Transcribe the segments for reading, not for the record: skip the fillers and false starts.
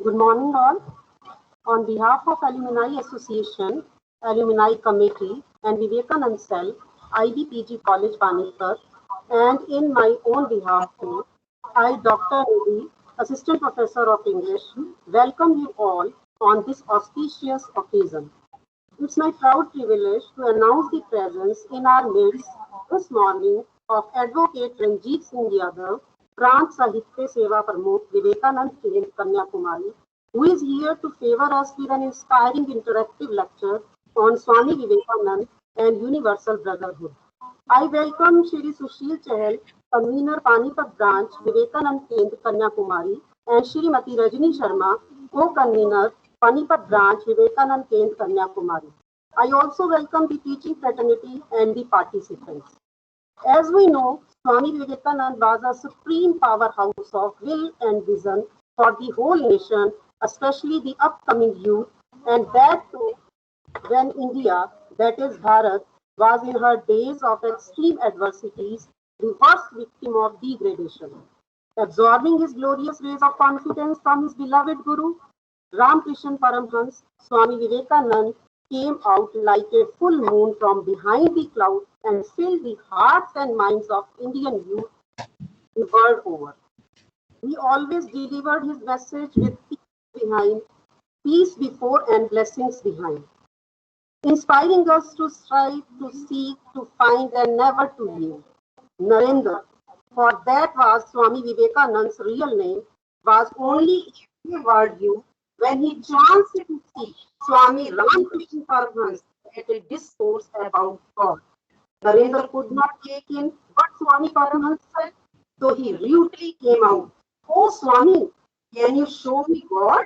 Good morning all. On behalf of Alumni Association, Alumni Committee and Vivekanand Cell, IBPG College Panipat, and in my own behalf too, I, Dr. Nidhi, Assistant Professor of English, welcome you all on this auspicious occasion. It's my proud privilege to announce the presence in our midst this morning of Advocate Ranjit Singh Yadav, Prant Sahitya Seva Pramukh, Vivekanand Kendra, Kanyakumari, who is here to favor us with an inspiring interactive lecture on Swami Vivekanand and Universal Brotherhood. I welcome Shri Sushil Chahal, Convener Panipat Branch, Vivekanand Kendra, Kanyakumari, and Shrimati Rajni Sharma, Co-Convener, Panipat Branch, Vivekanand Kendra, Kanyakumari. I also welcome the teaching fraternity and the participants. As we know, Swami Vivekananda was a supreme powerhouse of will and vision for the whole nation, especially the upcoming youth, and that too when India, that is Bharat, was in her days of extreme adversities, the worst victim of degradation. Absorbing his glorious rays of confidence from his beloved Guru, Ramakrishna Paramhans, Swami Vivekananda came out like a full moon from behind the cloud and filled the hearts and minds of Indian youth the world over. He always delivered his message with peace before and blessings behind, inspiring us to strive, to seek, to find, and never to leave. Narendra, for that was Swami Vivekananda's real name, was only a word used when he chanced to see Swami Ramakrishna Paramhans at a discourse about God. Narendra could not take in what Swami Paramhans said, so he rudely came out. Oh Swami, can you show me God?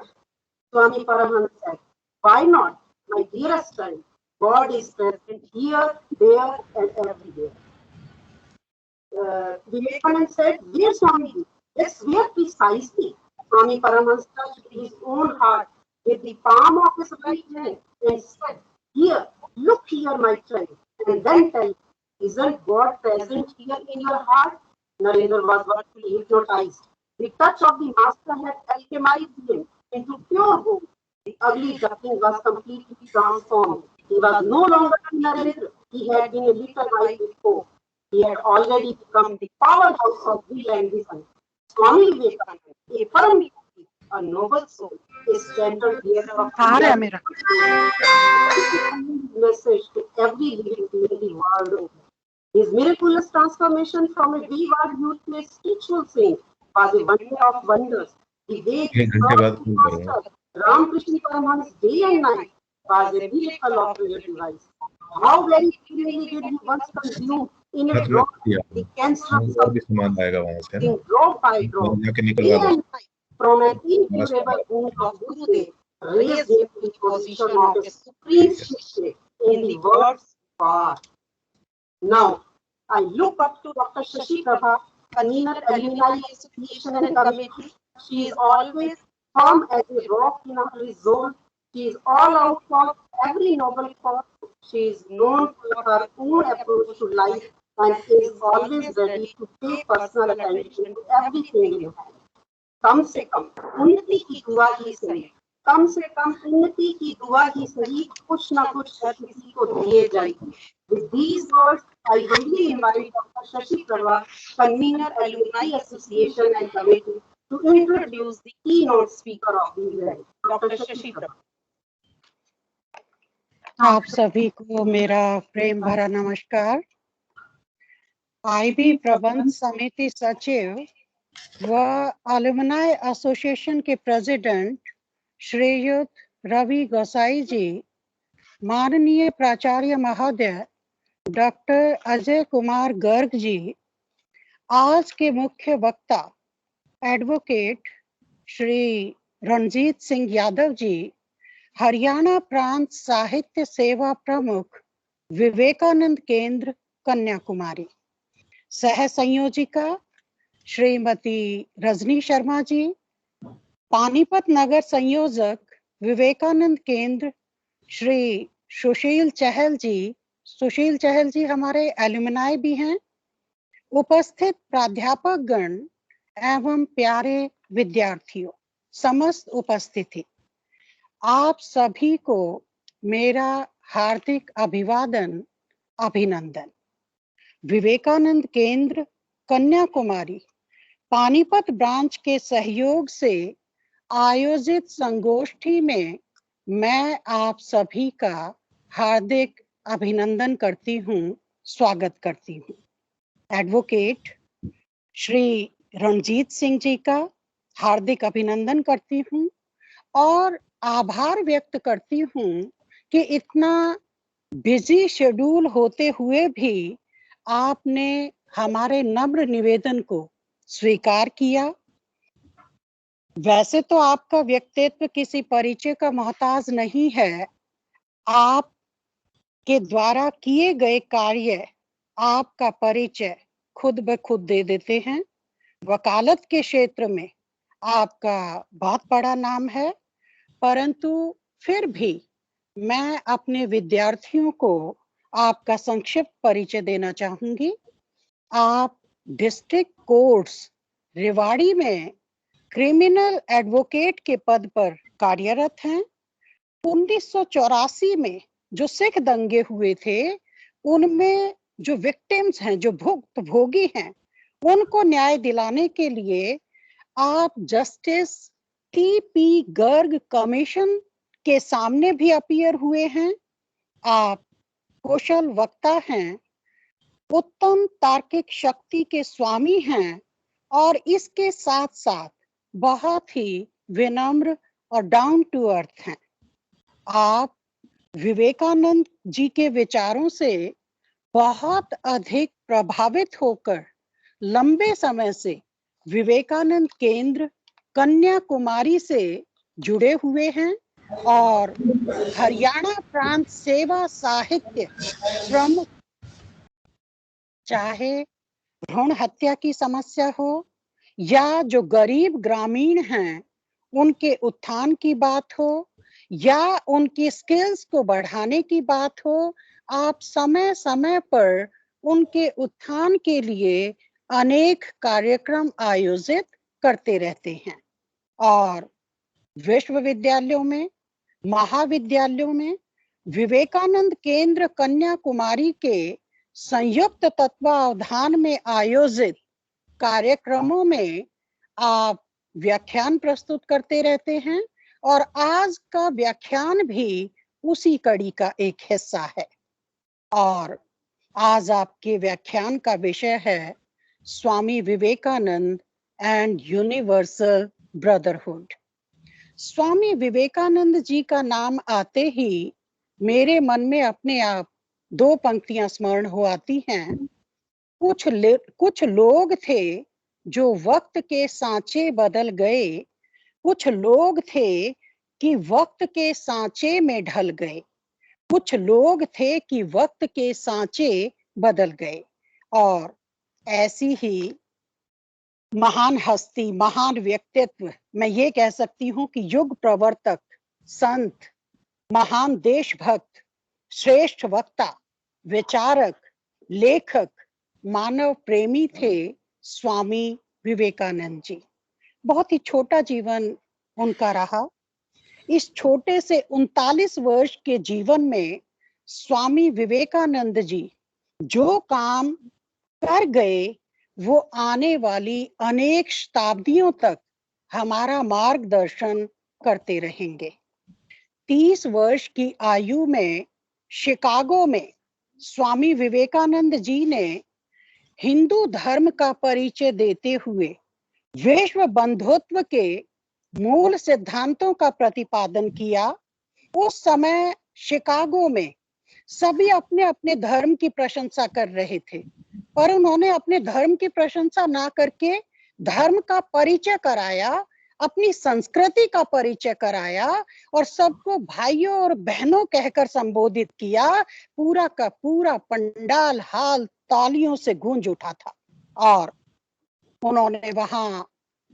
Swami Paramhans said, why not, my dearest child? God is present here, there, and everywhere. Vivekananda said, where Swami? Yes, where precisely? Swami Paramhans touched his own heart with the palm of his right hand and said, here, look here, my child, and then tell me, isn't God present here in your heart? Narendra was virtually hypnotized. The touch of the master had alchemized him into pure gold. The ugly duckling was completely transformed. He was no longer Narendra. He had been a little while before. He had already become the powerhouse of will and vision. Swami Vivekananda, a firm devotee, a noble soul, a standard bearer of message to every living being the world over. His miraculous transformation from a wayward youth to a spiritual saint was a wonder of wonders. The way he served the master, Ramakrishna Paramhans day and night, was a miracle of prayer device. How very freely did he once consume in a drop the cancer of something drop by drop, day and night, from an incurable wound of Gurudev, raised him to the position of a supreme Shishya in the world's power. Now, I look up to Dr. Shashi Prabha, convener Alumni Association and Committee. She is always firm as a rock in her resolve. She is all out for every noble cause. She is known for her own approach to life and is always ready to pay personal attention to everything in life. कम से कम उन्नति की दुआ ही सही, कम से कम उन्नति की दुआ ही सही, कुछ ना कुछ हर किसी को दिए जाएगी. With these words, I humbly invite Dr. Shashi Prabha, convener Alumni Association and Committee, to introduce the keynote speaker of the event, Dr. Shashi Prabha. आप सभी को मेरा प्रेम भरा नमस्कार. आईबी प्रबंध समिति सचिव व अलुमनाई एसोसिएशन के प्रेसिडेंट श्रीयुत रवि गोसाई जी, माननीय प्राचार्य महोदय डॉक्टर अजय कुमार गर्ग जी, आज के मुख्य वक्ता एडवोकेट श्री रणजीत सिंह यादव जी, हरियाणा प्रांत साहित्य सेवा प्रमुख विवेकानंद केंद्र कन्याकुमारी, सह संयोजिका श्रीमती रजनी शर्मा जी, पानीपत नगर संयोजक विवेकानंद केंद्र श्री सुशील चहल जी हमारे एलुमनाई भी हैं, उपस्थित प्राध्यापक गण एवं प्यारे विद्यार्थियों, समस्त उपस्थिति, आप सभी को मेरा हार्दिक अभिवादन, अभिनंदन। विवेकानंद केंद्र कन्याकुमारी पानीपत ब्रांच के सहयोग से आयोजित संगोष्ठी में मैं आप सभी का हार्दिक अभिनंदन करती हूँ, स्वागत करती हूँ। एडवोकेट श्री रणजीत सिंह जी का हार्दिक अभिनंदन करती हूँ और आभार व्यक्त करती हूँ कि इतना बिजी शेड्यूल होते हुए भी आपने हमारे नम्र निवेदन को स्वीकार किया। वैसे तो आपका व्यक्तित्व किसी परिचय का मोहताज नहीं है, आप के द्वारा किए गए कार्य आपका परिचय खुद ब खुद दे देते हैं। वकालत के क्षेत्र में आपका बहुत बड़ा नाम है, परंतु फिर भी मैं अपने विद्यार्थियों को आपका संक्षिप्त परिचय देना चाहूंगी। आप डिस्ट्रिक्ट कोर्ट्स रेवाड़ी में क्रिमिनल एडवोकेट के पद पर कार्यरत हैं। 1984 में जो सिख दंगे हुए थे, उनमें जो विक्टिम्स हैं, जो भुक्तभोगी हैं, उनको न्याय दिलाने के लिए आप जस्टिस टी.पी. गर्ग कमीशन के सामने भी अपीयर हुए हैं। आप कुशल वक्ता हैं, उत्तम तार्किक शक्ति के स्वामी हैं और इसके साथ साथ बहुत ही विनम्र और डाउन टू अर्थ हैं। आप विवेकानंद जी के विचारों से बहुत अधिक प्रभावित होकर लंबे समय से विवेकानंद केंद्र कन्याकुमारी से जुड़े हुए हैं और हरियाणा प्रांत सेवा साहित्य प्रमुख, चाहे भ्रूण हत्या की समस्या हो या जो गरीब ग्रामीण हैं उनके उत्थान की बात हो या उनकी स्किल्स को बढ़ाने की बात हो, आप समय समय पर उनके उत्थान के लिए अनेक कार्यक्रम आयोजित करते रहते हैं और विश्वविद्यालयों में, महाविद्यालयों में विवेकानंद केंद्र कन्याकुमारी के संयुक्त तत्वावधान में आयोजित कार्यक्रमों में आप व्याख्यान प्रस्तुत करते रहते हैं और आज का व्याख्यान भी उसी कड़ी का एक हिस्सा है। और आज आपके व्याख्यान का विषय है Swami Vivekananda and universal brotherhood. Swami Vivekananda ji का नाम आते ही मेरे मन में अपने आप दो पंक्तियां स्मरण हो आती हैं। कुछ लोग थे जो वक्त के सांचे बदल गए, कुछ लोग थे कि वक्त के सांचे में ढल गए, कुछ लोग थे कि वक्त के सांचे बदल गए। और ऐसी ही महान हस्ती, महान व्यक्तित्व, मैं ये कह सकती हूँ कि युग प्रवर्तक, संत, महान देशभक्त, श्रेष्ठ वक्ता, विचारक, लेखक, मानव प्रेमी थे स्वामी विवेकानंद जी। बहुत ही छोटा जीवन उनका रहा। इस छोटे से 39 वर्ष के जीवन में स्वामी विवेकानंद जी जो काम कर गए वो आने वाली अनेक शताब्दियों तक हमारा मार्गदर्शन करते रहेंगे। 30 वर्ष की आयु में शिकागो में स्वामी विवेकानंद जी ने हिंदू धर्म का परिचय देते हुए विश्व बंधुत्व के मूल सिद्धांतों का प्रतिपादन किया। उस समय शिकागो में सभी अपने अपने धर्म की प्रशंसा कर रहे थे, पर उन्होंने अपने धर्म की प्रशंसा ना करके धर्म का परिचय कराया, अपनी संस्कृति का परिचय कराया और सबको भाइयों और बहनों कहकर संबोधित किया। पूरा का पूरा पंडाल हाल तालियों से गूंज उठा था और उन्होंने वहां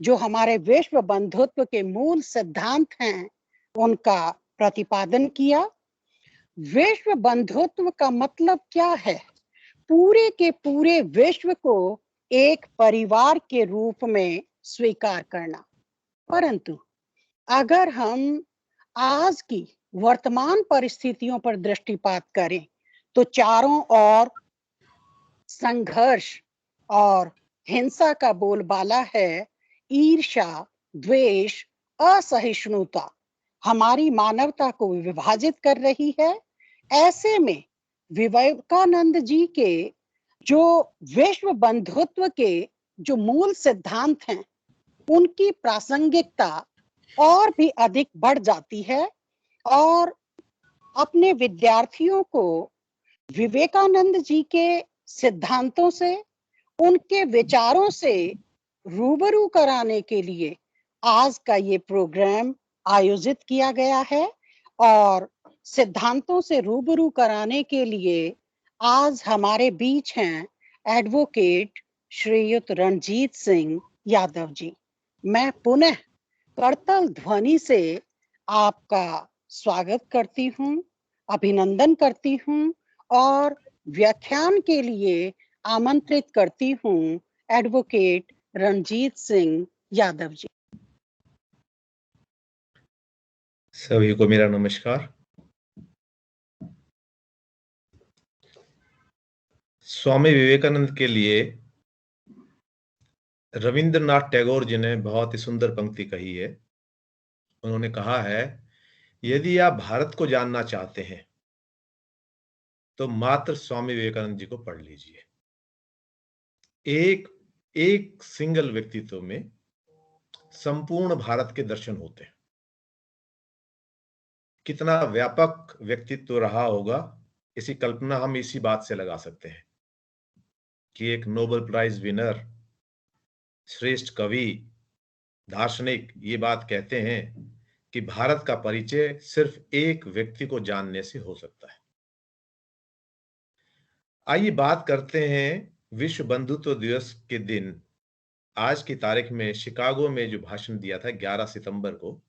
जो हमारे विश्व बंधुत्व के मूल सिद्धांत हैं उनका प्रतिपादन किया। विश्व बंधुत्व का मतलब क्या है? पूरे के पूरे विश्व को एक परिवार के रूप में स्वीकार करना। परंतु अगर हम आज की वर्तमान परिस्थितियों पर दृष्टिपात करें तो चारों ओर संघर्ष और हिंसा का बोलबाला है। ईर्ष्या, द्वेष, असहिष्णुता हमारी मानवता को विभाजित कर रही है। ऐसे में विवेकानंद जी के जो विश्व बंधुत्व के जो मूल सिद्धांत हैं, उनकी प्रासंगिकता और भी अधिक बढ़ जाती है और अपने विद्यार्थियों को विवेकानंद जी के सिद्धांतों से, उनके विचारों से रूबरू कराने के लिए आज का ये प्रोग्राम आयोजित किया गया है। और सिद्धांतों से रूबरू कराने के लिए आज हमारे बीच हैं एडवोकेट श्रीयुत रणजीत सिंह यादव जी। मैं पुनः करतल ध्वनि से आपका स्वागत करती हूँ, अभिनंदन करती हूँ और व्याख्यान के लिए आमंत्रित करती हूँ एडवोकेट रणजीत सिंह यादव जी। सभी को मेरा नमस्कार। स्वामी विवेकानंद के लिए रविंद्रनाथ टैगोर जी ने बहुत ही सुंदर पंक्ति कही है। उन्होंने कहा है, यदि आप भारत को जानना चाहते हैं तो मात्र स्वामी विवेकानंद जी को पढ़ लीजिए। एक सिंगल व्यक्तित्व में संपूर्ण भारत के दर्शन होते हैं। कितना व्यापक व्यक्तित्व रहा होगा, इसी कल्पना हम इसी बात से लगा सकते हैं कि एक नोबेल प्राइज विनर, श्रेष्ठ कवि, दार्शनिक ये बात कहते हैं कि भारत का परिचय सिर्फ एक व्यक्ति को जानने से हो सकता है। आइए बात करते हैं विश्व बंधुत्व दिवस के दिन, आज की तारीख में शिकागो में जो भाषण दिया था 11 सितंबर को,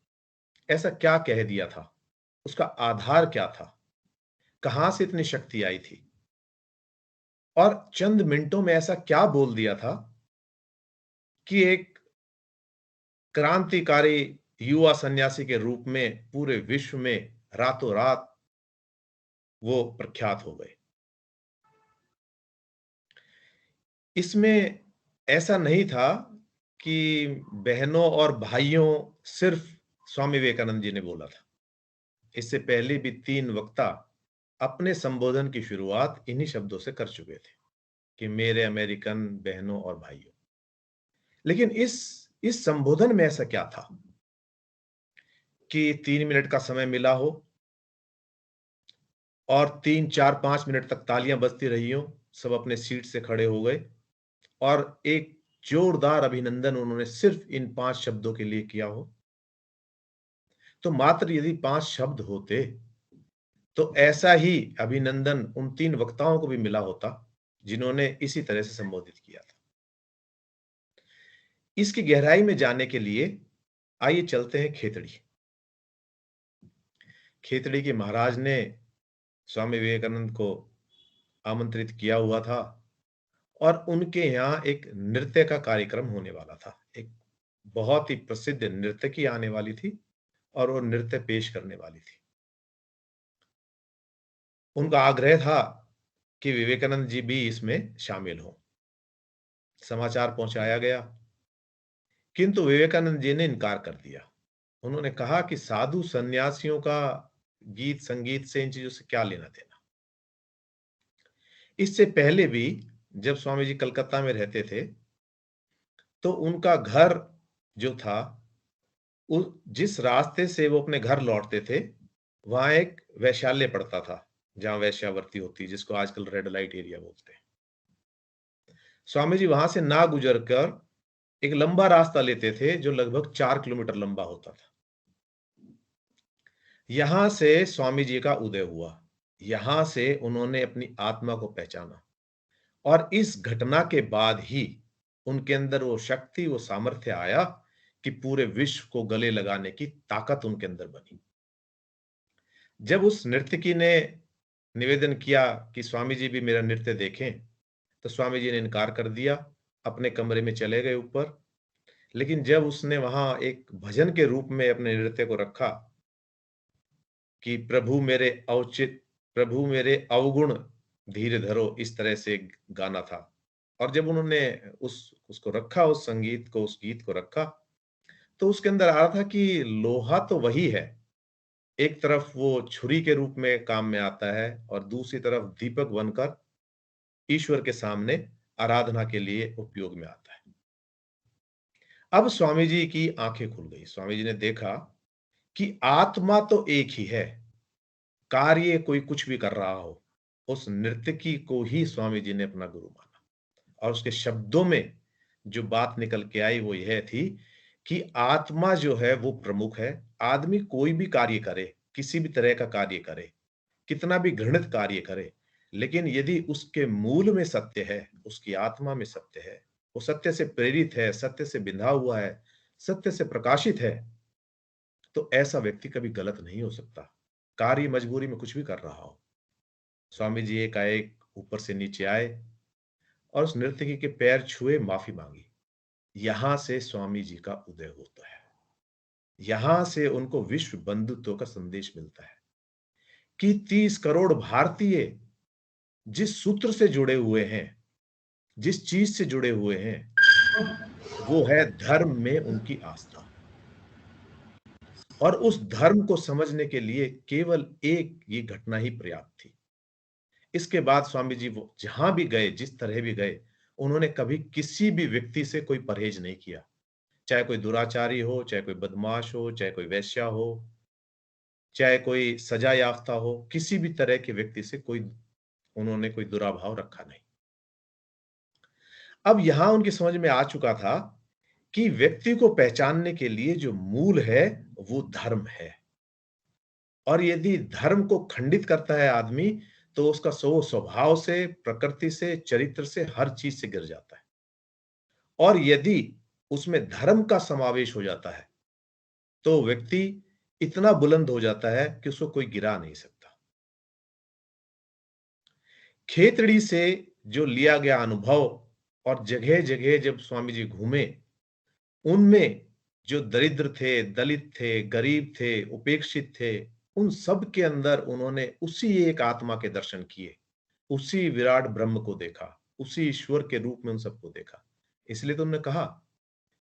ऐसा क्या कह दिया था, उसका आधार क्या था, कहां से इतनी शक्ति आई थी और चंद मिनटों में ऐसा क्या बोल दिया था कि एक क्रांतिकारी युवा सन्यासी के रूप में पूरे विश्व में रातों रात वो प्रख्यात हो गए। इसमें ऐसा नहीं था कि बहनों और भाइयों सिर्फ स्वामी विवेकानंद जी ने बोला था। इससे पहले भी 3 वक्ता अपने संबोधन की शुरुआत इन्हीं शब्दों से कर चुके थे कि मेरे अमेरिकन बहनों और भाइयों। लेकिन इस संबोधन में ऐसा क्या था कि 3 मिनट का समय मिला हो और 3, 4, 5 मिनट तक तालियां बजती रही हो, सब अपने सीट से खड़े हो गए और एक जोरदार अभिनंदन उन्होंने सिर्फ इन 5 शब्दों के लिए किया हो। तो मात्र यदि 5 शब्द होते तो ऐसा ही अभिनंदन उन 3 वक्ताओं को भी मिला होता जिन्होंने इसी तरह से संबोधित किया था। इसकी गहराई में जाने के लिए आइए चलते हैं खेतड़ी। खेतड़ी के महाराज ने स्वामी विवेकानंद को आमंत्रित किया हुआ था और उनके यहाँ एक नृत्य का कार्यक्रम होने वाला था। एक बहुत ही प्रसिद्ध नर्तकी आने वाली थी और वो नृत्य पेश करने वाली थी। उनका आग्रह था कि विवेकानंद जी भी इसमें शामिल हों। समाचार पहुंचाया गया, किंतु विवेकानंद जी ने इनकार कर दिया। उन्होंने कहा कि साधु सन्यासियों का गीत संगीत से इन चीजों से क्या लेना देना। इससे पहले भी जब स्वामी जी कलकत्ता में रहते थे तो उनका घर जो था, जिस रास्ते से वो अपने घर लौटते थे वहां एक वैश्यालय पड़ता था जहां वैश्यावृत्ति होती, जिसको आजकल रेड लाइट एरिया बोलते हैं। स्वामी जी वहां से ना गुजर कर एक लंबा रास्ता लेते थे जो लगभग 4 किलोमीटर लंबा होता था। यहां से स्वामी जी का उदय हुआ, यहां से उन्होंने अपनी आत्मा को पहचाना और इस घटना के बाद ही उनके अंदर वो शक्ति, वो सामर्थ्य आया कि पूरे विश्व को गले लगाने की ताकत उनके अंदर बनी। जब उस नर्तकी ने निवेदन किया कि स्वामी जी भी मेरा नृत्य देखें, तो स्वामी जी ने इनकार कर दिया, अपने कमरे में चले गए ऊपर। लेकिन जब उसने वहां एक भजन के रूप में अपने नृत्य को रखा कि प्रभु मेरे अवगुण धीर धरो, इस तरह से गाना था। और जब उन्होंने उसको रखा, उस संगीत को, उस गीत को रखा, तो उसके अंदर आ रहा था कि लोहा तो वही है, एक तरफ वो छुरी के रूप में काम में आता है और दूसरी तरफ दीपक बनकर ईश्वर के सामने आराधना के लिए उपयोग में आता है। अब स्वामी जी की आंखें खुल गई। स्वामी जी ने देखा कि आत्मा तो एक ही है, कार्य कोई कुछ भी कर रहा हो। उस नर्तकी को ही स्वामी जी ने अपना गुरु माना और उसके शब्दों में जो बात निकल के आई वो यह थी कि आत्मा जो है वो प्रमुख है। आदमी कोई भी कार्य करे, किसी भी तरह का कार्य करे, कितना भी घृणित कार्य करे, लेकिन यदि उसके मूल में सत्य है, उसकी आत्मा में सत्य है, वो सत्य से प्रेरित है, सत्य से बिंधा हुआ है, सत्य से प्रकाशित है, तो ऐसा व्यक्ति कभी गलत नहीं हो सकता, कार्य मजबूरी में कुछ भी कर रहा हो। स्वामी जी एकाएक ऊपर से नीचे आए और उस नर्तकी के पैर छुए, माफी मांगी। यहां से स्वामी जी का उदय होता है। यहां से उनको विश्व बंधुत्व का संदेश मिलता है कि 30 करोड़ भारतीय जिस सूत्र से जुड़े हुए हैं, जिस चीज से जुड़े हुए हैं, वो है धर्म में उनकी आस्था। और उस धर्म को समझने के लिए केवल एक ये घटना ही पर्याप्त थी। इसके बाद स्वामी जी वो जहां भी गए, जिस तरह भी गए, उन्होंने कभी किसी भी व्यक्ति से कोई परहेज नहीं किया, चाहे कोई दुराचारी हो, चाहे कोई बदमाश हो, चाहे कोई वेश्या हो, चाहे कोई सजा याफ्ता हो, किसी भी तरह के व्यक्ति से उन्होंने कोई दुराभाव रखा नहीं। अब यहां उनकी समझ में आ चुका था कि व्यक्ति को पहचानने के लिए जो मूल है वो धर्म है, और यदि धर्म को खंडित करता है आदमी, तो उसका स्वभाव से, प्रकृति से, चरित्र से, हर चीज से गिर जाता है। और यदि उसमें धर्म का समावेश हो जाता है तो व्यक्ति इतना बुलंद हो जाता है कि उसको कोई गिरा नहीं सकता। खेतड़ी से जो लिया गया अनुभव और जगह जगह जब स्वामी जी घूमे, उनमें जो दरिद्र थे, दलित थे, गरीब थे, उपेक्षित थे, उन सब के अंदर उन्होंने उसी एक आत्मा के दर्शन किए, उसी विराट ब्रह्म को देखा, उसी ईश्वर के रूप में उन सबको देखा। इसलिए तो उन्होंने कहा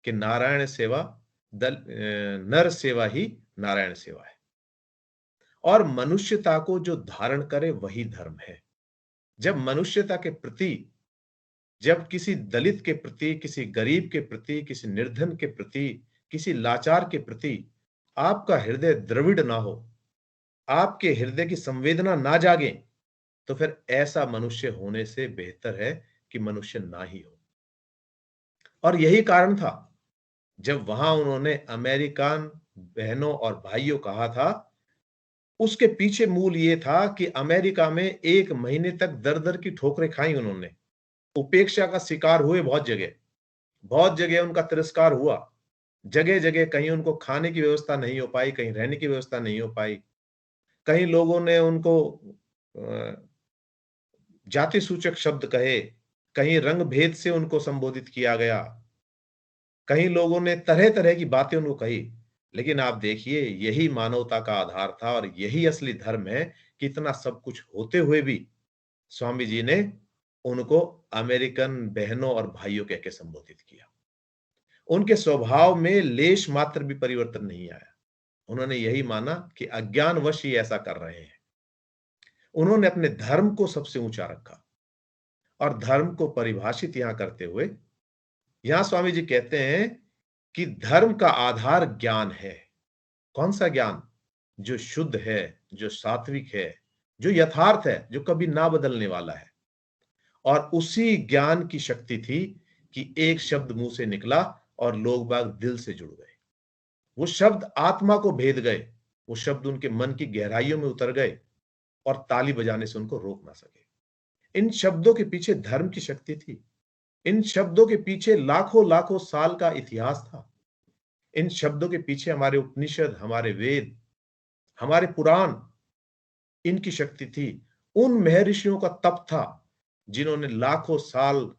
कि नारायण सेवा नर सेवा ही नारायण सेवा है, और मनुष्यता को जो धारण करे वही धर्म है। जब मनुष्यता के प्रति, जब किसी दलित के प्रति, किसी गरीब के प्रति, किसी निर्धन के प्रति, किसी लाचार के प्रति आपका हृदय द्रविड़ ना हो, आपके हृदय की संवेदना ना जागे, तो फिर ऐसा मनुष्य होने से बेहतर है कि मनुष्य ना ही हो। और यही कारण था जब वहां उन्होंने अमेरिकन बहनों और भाइयों कहा था, उसके पीछे मूल ये था कि अमेरिका में 1 महीने तक दर-दर की ठोकरें खाई उन्होंने, उपेक्षा का शिकार हुए बहुत जगह उनका तिरस्कार हुआ, जगह-जगह कहीं उनको खाने की व्यवस्था नहीं हो पाई, कहीं रहने की व्यवस्था नहीं हो पाई, कहीं लोगों ने उनको जाति सूचक शब्द कहे, कहीं रंग भेद से उनको संबोधित किया गया, कहीं लोगों ने तरह-तरह की बातें उनको कही। लेकिन आप देखिए, यही मानवता का आधार था और यही असली धर्म है कि इतना सब कुछ होते हुए भी स्वामी जी ने उनको अमेरिकन बहनों और भाइयों कह के संबोधित किया। उनके स्वभाव में लेश मात्र भी परिवर्तन नहीं आया। उन्होंने यही माना कि अज्ञानवश ही ऐसा कर रहे हैं। उन्होंने अपने धर्म को सबसे ऊंचा रखा, और धर्म को परिभाषित यहां करते हुए यहां स्वामी जी कहते हैं कि धर्म का आधार ज्ञान है। कौन सा ज्ञान? जो शुद्ध है, जो सात्विक है, जो यथार्थ है, जो कभी ना बदलने वाला है। और उसी ज्ञान की शक्ति थी कि एक शब्द मुंह से निकला और लोग बाग दिल से जुड़ गए। वो शब्द आत्मा को भेद गए, वो शब्द उनके मन की गहराइयों में उतर गए और ताली बजाने से उनको रोक ना सके। इन शब्दों के पीछे धर्म की शक्ति थी। इन शब्दों के पीछे लाखों लाखों साल का इतिहास था। इन शब्दों के पीछे हमारे उपनिषद, हमारे वेद, हमारे पुराण, इनकी शक्ति थी। उन महर्षियों का तप था जिन्होंने लाखों साल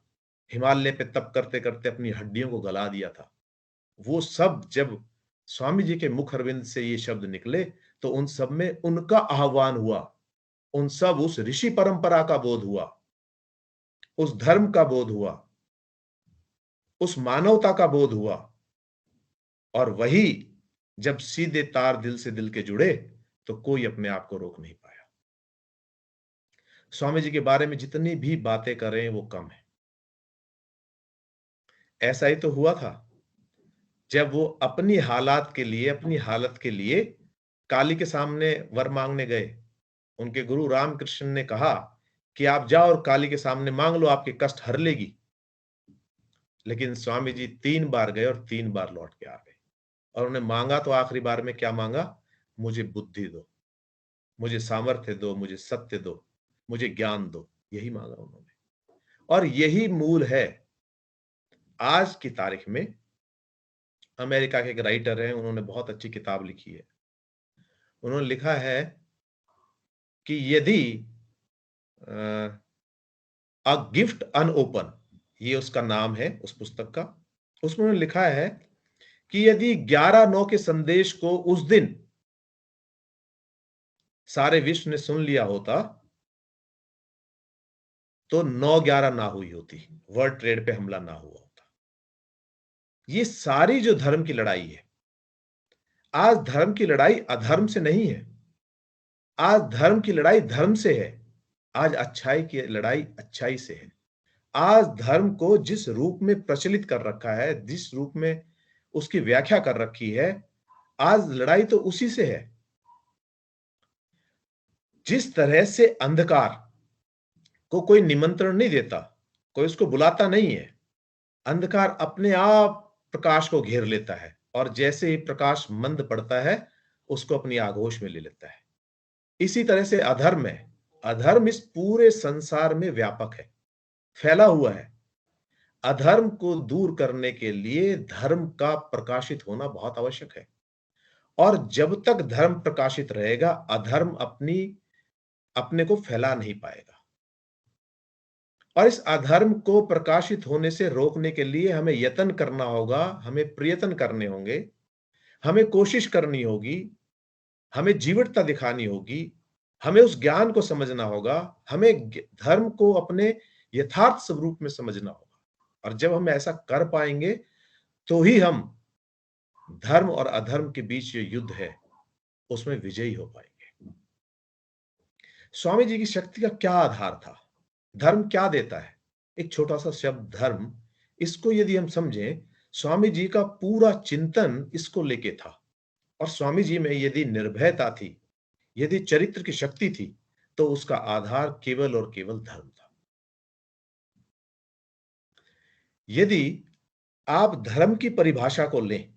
हिमालय पे तप करते करते अपनी हड्डियों को गला दिया था। वो सब जब स्वामी जी के मुख अरविंद से ये शब्द निकले तो उन सब में उनका आह्वान हुआ, उन सब उस ऋषि परंपरा का बोध हुआ, उस धर्म का बोध हुआ, उस मानवता का बोध हुआ। और वही जब सीधे तार दिल से दिल के जुड़े तो कोई अपने आप को रोक नहीं पाया। स्वामी जी के बारे में जितनी भी बातें करें वो कम है। ऐसा ही तो हुआ था जब वो अपनी हालात के लिए, अपनी हालत के लिए काली के सामने वर मांगने गए। उनके गुरु रामकृष्ण ने कहा कि आप जाओ और काली के सामने मांग लो, आपके कष्ट हर लेगी। लेकिन स्वामी जी 3 बार गए और 3 बार लौट के आ गए। और उन्हें मांगा तो आखिरी बार में क्या मांगा? मुझे बुद्धि दो, मुझे सामर्थ्य दो, मुझे सत्य दो, मुझे ज्ञान दो। यही मांगा उन्होंने। और यही मूल है आज की तारीख में। अमेरिका के एक राइटर हैं, उन्होंने बहुत अच्छी किताब लिखी है। उन्होंने लिखा है कि यदि अ गिफ्ट अनओपन, ये उसका नाम है उस पुस्तक का। उसमें उन्होंने लिखा है कि यदि 11/9 के संदेश को उस दिन सारे विश्व ने सुन लिया होता तो 9/11 ना हुई होती, वर्ल्ड ट्रेड पे हमला ना हुआ होता। ये सारी जो धर्म की लड़ाई है, आज धर्म की लड़ाई अधर्म से नहीं है, आज धर्म की लड़ाई धर्म से है, आज अच्छाई की लड़ाई अच्छाई से है। आज धर्म को जिस रूप में प्रचलित कर रखा है, जिस रूप में उसकी व्याख्या कर रखी है, आज लड़ाई तो उसी से है। जिस तरह से अंधकार को कोई निमंत्रण नहीं देता, कोई उसको बुलाता नहीं है, अंधकार अपने आप प्रकाश को घेर लेता है और जैसे ही प्रकाश मंद पड़ता है उसको अपनी आगोश में ले लेता है। इसी तरह से अधर्म है। अधर्म इस पूरे संसार में व्यापक है, फैला हुआ है। अधर्म को दूर करने के लिए धर्म का प्रकाशित होना बहुत आवश्यक है। और जब तक धर्म प्रकाशित रहेगा, अधर्म अपने को फैला नहीं पाएगा। और इस अधर्म को प्रकाशित होने से रोकने के लिए हमें यत्न करना होगा, हमें प्रयत्न करने होंगे, हमें कोशिश करनी होगी, हमें जीवटता दिखानी होगी, हमें उस ज्ञान को समझना होगा, हमें धर्म को अपने यथार्थ स्वरूप में समझना होगा। और जब हम ऐसा कर पाएंगे तो ही हम धर्म और अधर्म के बीच जो युद्ध है उसमें विजयी हो पाएंगे। स्वामी जी की शक्ति का क्या आधार था? धर्म क्या देता है? एक छोटा सा शब्द धर्म, इसको यदि हम समझें, स्वामी जी का पूरा चिंतन इसको लेके था। और स्वामी जी में यदि निर्भयता थी, यदि चरित्र की शक्ति थी, तो उसका आधार केवल और केवल धर्म था। यदि आप धर्म की परिभाषा को लें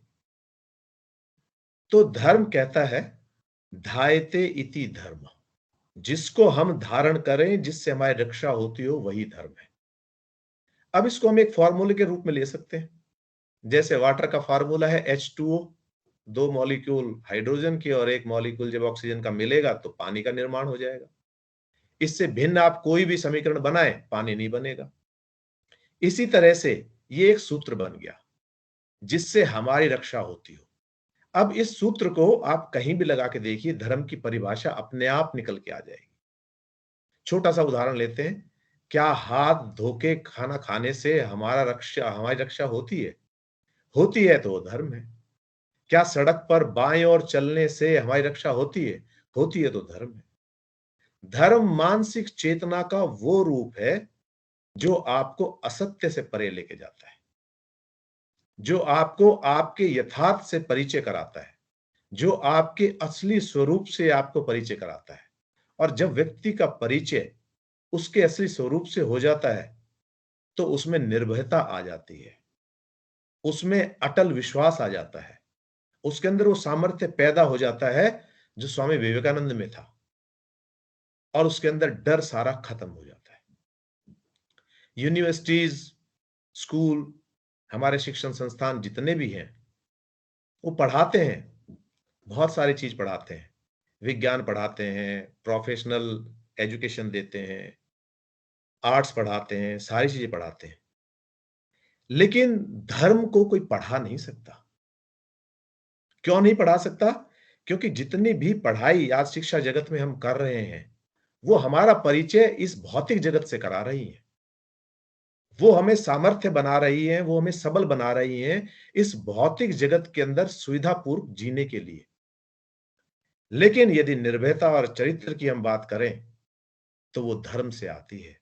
तो धर्म कहता है धायते इति धर्म, जिसको हम धारण करें, जिससे हमारी रक्षा होती हो, वही धर्म है। अब इसको हम एक फॉर्मूले के रूप में ले सकते हैं। जैसे वाटर का फार्मूला है H2O, 2 मॉलिक्यूल हाइड्रोजन के और 1 मॉलिक्यूल जब ऑक्सीजन का मिलेगा तो पानी का निर्माण हो जाएगा। इससे भिन्न आप कोई भी समीकरण बनाएं, पानी नहीं बनेगा। इसी तरह से ये एक सूत्र बन गया जिससे हमारी रक्षा होती हो। अब इस सूत्र को आप कहीं भी लगा के देखिए, धर्म की परिभाषा अपने आप निकल के आ जाएगी। छोटा सा उदाहरण लेते हैं, क्या हाथ धो के खाना खाने से हमारी रक्षा होती है? होती है तो वो धर्म है। क्या सड़क पर बाएं ओर चलने से हमारी रक्षा होती है? होती है तो धर्म है। धर्म मानसिक चेतना का वो रूप है जो आपको असत्य से परे लेके जाता है, जो आपको आपके यथार्थ से परिचय कराता है, जो आपके असली स्वरूप से आपको परिचय कराता है। और जब व्यक्ति का परिचय उसके असली स्वरूप से हो जाता है तो उसमें निर्भयता आ जाती है, उसमें अटल विश्वास आ जाता है, उसके अंदर वो सामर्थ्य पैदा हो जाता है जो स्वामी विवेकानंद में था, और उसके अंदर डर सारा खत्म हो जाता है। यूनिवर्सिटीज, स्कूल, हमारे शिक्षण संस्थान जितने भी हैं वो पढ़ाते हैं, बहुत सारी चीज पढ़ाते हैं, विज्ञान पढ़ाते हैं, प्रोफेशनल एजुकेशन देते हैं, आर्ट्स पढ़ाते हैं, सारी चीजें पढ़ाते हैं। लेकिन धर्म को कोई पढ़ा नहीं सकता। क्यों नहीं पढ़ा सकता? क्योंकि जितनी भी पढ़ाई आज शिक्षा जगत में हम कर रहे हैं, वो हमारा परिचय इस भौतिक जगत से करा रही है। वो हमें सामर्थ्य बना रही है, वो हमें सबल बना रही है इस भौतिक जगत के अंदर सुविधापूर्वक जीने के लिए। लेकिन यदि निर्भयता और चरित्र की हम बात करें, तो वो धर्म से आती है।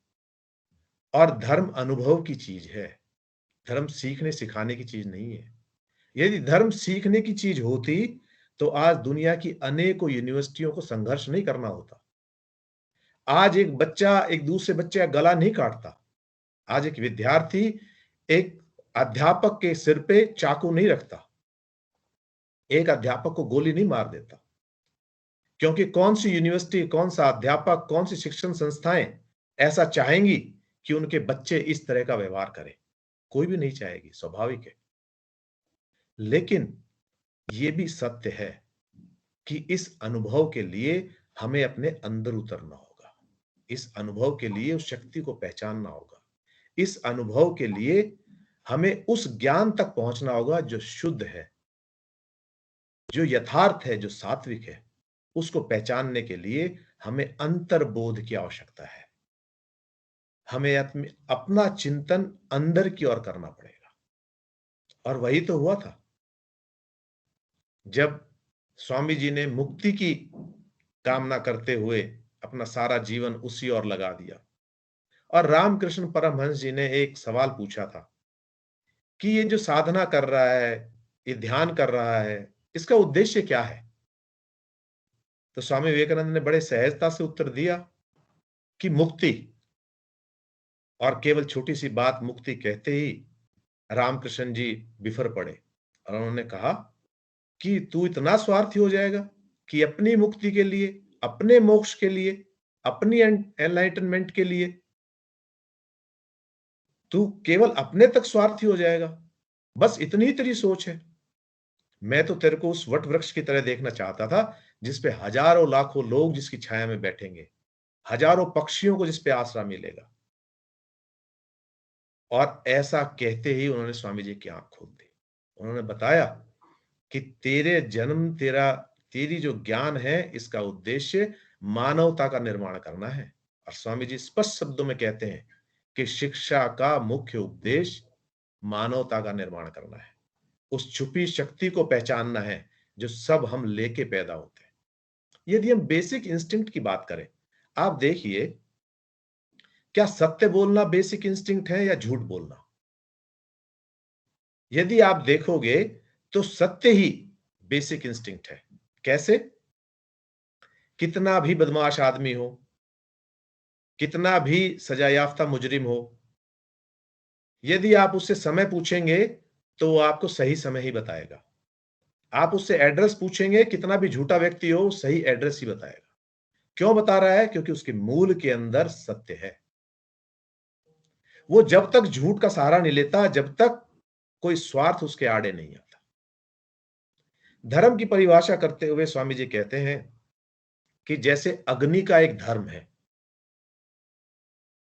और धर्म अनुभव की चीज है। धर्म सीखने सिखाने की चीज नहीं है। यदि धर्म सीखने की चीज होती, तो आज दुनिया की अनेकों यूनिवर्सिटियों को संघर्ष नहीं करना होता। आज एक बच्चा एक दूसरे बच्चे का गला नहीं काटता। आज एक विद्यार्थी एक अध्यापक के सिर पे चाकू नहीं रखता। एक अध्यापक को गोली नहीं मार देता। क्योंकि कौन सी यूनिवर्सिटी, कौन सा अध्यापक, कौन सी शिक्षण संस्थाएं ऐसा चाहेंगी कि उनके बच्चे इस तरह का व्यवहार करें? कोई भी नहीं चाहेगी, स्वाभाविक है। लेकिन यह भी सत्य है कि इस अनुभव के लिए हमें अपने अंदर उतरना होगा। इस अनुभव के लिए उस शक्ति को पहचानना होगा। इस अनुभव के लिए हमें उस ज्ञान तक पहुंचना होगा जो शुद्ध है, जो यथार्थ है, जो सात्विक है। उसको पहचानने के लिए हमें अंतर्बोध की आवश्यकता है। हमें अपना चिंतन अंदर की ओर करना पड़ेगा। और वही तो हुआ था जब स्वामी जी ने मुक्ति की कामना करते हुए अपना सारा जीवन उसी ओर लगा दिया। और रामकृष्ण परमहंस जी ने एक सवाल पूछा था कि ये जो साधना कर रहा है, ये ध्यान कर रहा है, इसका उद्देश्य क्या है? तो स्वामी विवेकानंद ने बड़े सहजता से उत्तर दिया कि मुक्ति। और केवल छोटी सी बात मुक्ति कहते ही रामकृष्ण जी बिफर पड़े और उन्होंने कहा कि तू इतना स्वार्थी हो जाएगा कि अपनी मुक्ति के लिए, अपने मोक्ष के लिए, अपनी एनलाइटनमेंट के लिए तू केवल अपने तक स्वार्थी हो जाएगा? बस इतनी ही तेरी सोच है। मैं तो तेरे को उस वट वृक्ष की तरह देखना चाहता था जिसपे हजारों लाखों लोग जिसकी छाया में बैठेंगे, हजारों पक्षियों को जिसपे आसरा मिलेगा। और ऐसा कहते ही उन्होंने स्वामी जी की आंख खोल दी। उन्होंने बताया कि तेरे जन्म, तेरी जो ज्ञान है, इसका उद्देश्य मानवता का निर्माण करना है। और स्वामी जी स्पष्ट शब्दों में कहते हैं कि शिक्षा का मुख्य उद्देश्य मानवता का निर्माण करना है। उस छुपी शक्ति को पहचानना है जो सब हम लेके पैदा होते हैं। यदि हम बेसिक इंस्टिंक्ट की बात करें, आप देखिए, क्या सत्य बोलना बेसिक इंस्टिंक्ट है या झूठ बोलना? यदि आप देखोगे तो सत्य ही बेसिक इंस्टिंक्ट है। कैसे? कितना भी बदमाश आदमी हो, कितना भी सजा याफ्ता मुजरिम हो, यदि आप उससे समय पूछेंगे तो वो आपको सही समय ही बताएगा। आप उससे एड्रेस पूछेंगे, कितना भी झूठा व्यक्ति हो, सही एड्रेस ही बताएगा। क्यों बता रहा है? क्योंकि उसके मूल के अंदर सत्य है। वो जब तक झूठ का सहारा नहीं लेता, जब तक कोई स्वार्थ उसके आड़े नहीं आता। धर्म की परिभाषा करते हुए स्वामी जी कहते हैं कि जैसे अग्नि का एक धर्म है,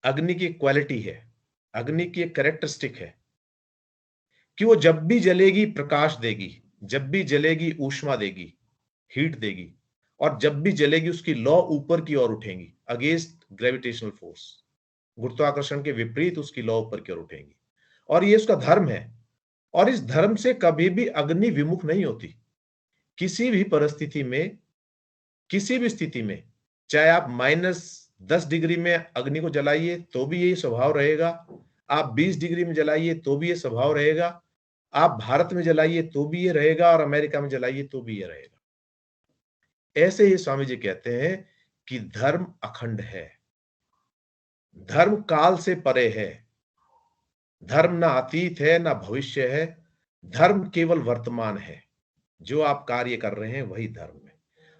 अग्नि की क्वालिटी है, अग्नि की एक कैरेक्टरिस्टिक है कि वो जब भी जलेगी प्रकाश देगी, जब भी जलेगी ऊष्मा देगी, हीट देगी, और जब भी जलेगी उसकी लौ ऊपर की ओर उठेंगी, अगेंस्ट ग्रेविटेशनल फोर्स, गुरुत्वाकर्षण के विपरीत उसकी लौ ऊपर की ओर उठेंगी। और ये उसका धर्म है। और इस धर्म से कभी भी अग्नि विमुख नहीं होती। किसी भी परिस्थिति में, किसी भी स्थिति में, चाहे आप -10 डिग्री में अग्नि को जलाइए तो भी यही स्वभाव रहेगा, आप 20 डिग्री में जलाइए तो भी ये स्वभाव रहेगा, आप भारत में जलाइए तो भी ये रहेगा, और अमेरिका में जलाइए तो भी ये रहेगा। ऐसे ही स्वामी जी कहते हैं कि धर्म अखंड है, धर्म काल से परे है, धर्म ना अतीत है ना भविष्य है, धर्म केवल वर्तमान है। जो आप कार्य कर रहे हैं वही धर्म है।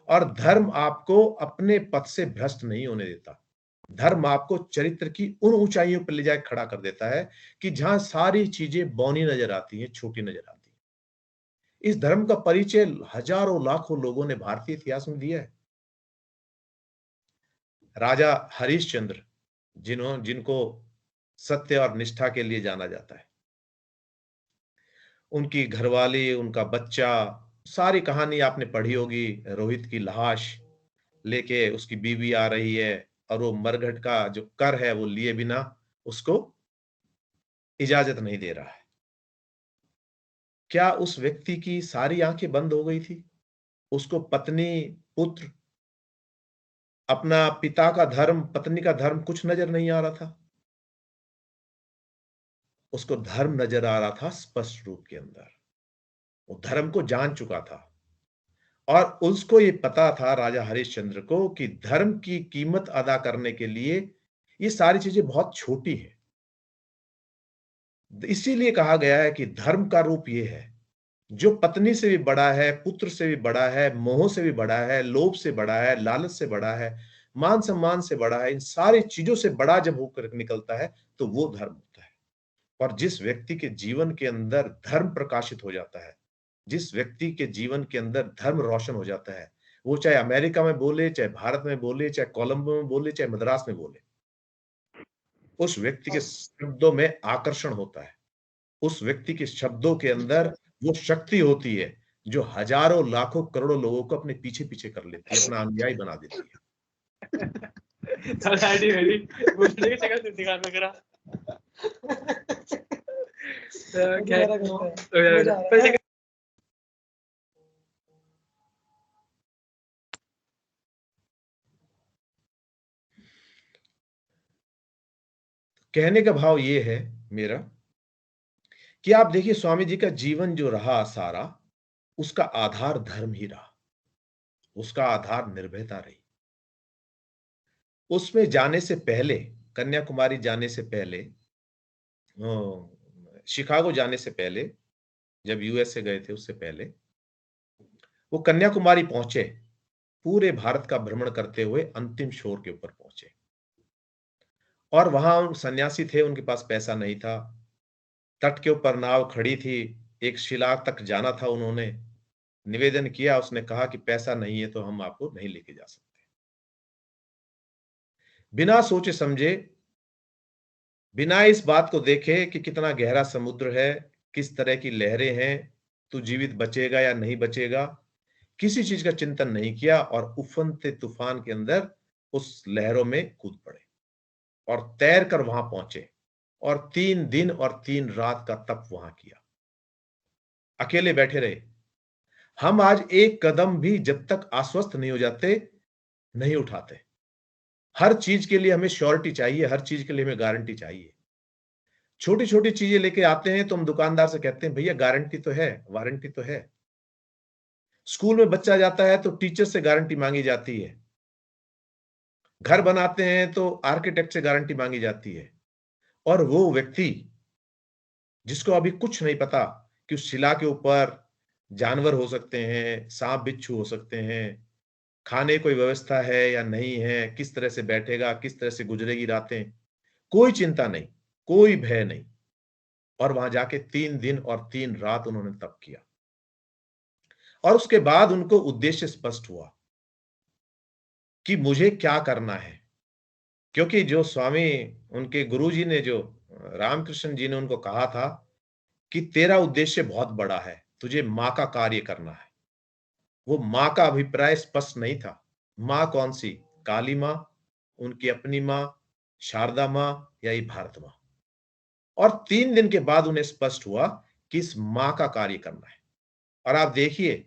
और धर्म आपको अपने पथ से भ्रष्ट नहीं होने देता। धर्म आपको चरित्र की उन ऊंचाइयों पर ले जाकर खड़ा कर देता है कि जहां सारी चीजें बौनी नजर आती हैं, छोटी नजर आती हैं। इस धर्म का परिचय हजारों लाखों लोगों ने भारतीय इतिहास में दिया है। राजा हरिश्चंद्र, जिनको सत्य और निष्ठा के लिए जाना जाता है, उनकी घरवाली, उनका बच्चा सारी कहानी आपने पढ़ी होगी, रोहित की लाश लेके उसकी बीवी आ रही है और वो मरघट का जो कर है वो लिए बिना उसको इजाजत नहीं दे रहा है। क्या उस व्यक्ति की सारी आंखें बंद हो गई थी? उसको पत्नी, पुत्र, अपना पिता का धर्म, पत्नी का धर्म कुछ नजर नहीं आ रहा था? उसको धर्म नजर आ रहा था स्पष्ट रूप के अंदर। वो धर्म को जान चुका था और उसको ये पता था, राजा हरिश्चंद्र को, कि धर्म की कीमत अदा करने के लिए ये सारी चीजें बहुत छोटी है। इसीलिए कहा गया है कि धर्म का रूप ये है जो पत्नी से भी बड़ा है, पुत्र से भी बड़ा है, मोह से भी बड़ा है, लोभ से बड़ा है, लालच से बड़ा है, मान सम्मान से बड़ा है, इन सारी चीजों से बड़ा जब होकर निकलता है तो वो धर्म होता है। और जिस व्यक्ति के जीवन के अंदर धर्म प्रकाशित हो जाता है, जिस व्यक्ति के जीवन के अंदर धर्म रोशन हो जाता है, वो चाहे अमेरिका में बोले, चाहे भारत में बोले, चाहे कोलंबो में बोले, चाहे मद्रास में बोले, उस व्यक्ति के शब्दों में आकर्षण होता है। उस व्यक्ति के शब्दों के अंदर वो शक्ति होती है जो हजारों, लाखों, करोड़ों लोगों को अपने पीछे पीछे कर लेती है, अपना अनुयायी बना देती है। कहने का भाव ये है मेरा कि आप देखिए, स्वामी जी का जीवन जो रहा सारा, उसका आधार धर्म ही रहा, उसका आधार निर्भयता रही। उसमें जाने से पहले, कन्याकुमारी जाने से पहले, शिकागो जाने से पहले, जब यूएसए गए थे उससे पहले, वो कन्याकुमारी पहुंचे, पूरे भारत का भ्रमण करते हुए अंतिम छोर के ऊपर पहुंचे। और वहां सन्यासी थे, उनके पास पैसा नहीं था, तट के ऊपर नाव खड़ी थी, एक शिला तक जाना था, उन्होंने निवेदन किया, उसने कहा कि पैसा नहीं है तो हम आपको नहीं लेके जा सकते। बिना सोचे समझे, बिना इस बात को देखे कि कितना गहरा समुद्र है, किस तरह की लहरें हैं, तू जीवित बचेगा या नहीं बचेगा, किसी चीज का चिंतन नहीं किया और उफनते तूफान के अंदर उस लहरों में कूद पड़े और तैर कर वहां पहुंचे और 3 दिन और 3 रात का तप वहां किया। अकेले बैठे रहे। हम आज एक कदम भी जब तक आश्वस्त नहीं हो जाते नहीं उठाते। हर चीज के लिए हमें श्योरिटी चाहिए, हर चीज के लिए हमें गारंटी चाहिए। छोटी छोटी चीजें लेके आते हैं तो हम दुकानदार से कहते हैं भैया गारंटी तो है, वारंटी तो है। स्कूल में बच्चा जाता है तो टीचर से गारंटी मांगी जाती है। घर बनाते हैं तो आर्किटेक्ट से गारंटी मांगी जाती है। और वो व्यक्ति जिसको अभी कुछ नहीं पता कि उस शिला के ऊपर जानवर हो सकते हैं, सांप बिच्छू हो सकते हैं, खाने कोई व्यवस्था है या नहीं है, किस तरह से बैठेगा, किस तरह से गुजरेगी रातें, कोई चिंता नहीं, कोई भय नहीं। और वहां जाके 3 दिन और 3 रात उन्होंने तप किया और उसके बाद उनको उद्देश्य स्पष्ट हुआ कि मुझे क्या करना है। क्योंकि जो स्वामी, उनके गुरुजी ने, जो रामकृष्ण जी ने उनको कहा था कि तेरा उद्देश्य बहुत बड़ा है, तुझे माँ का कार्य करना है। वो माँ का अभिप्राय स्पष्ट नहीं था। माँ कौन सी? काली माँ, उनकी अपनी माँ, शारदा माँ या ये भारत माँ। और 3 दिन के बाद उन्हें स्पष्ट हुआ कि इस माँ का कार्य करना है। और आप देखिए,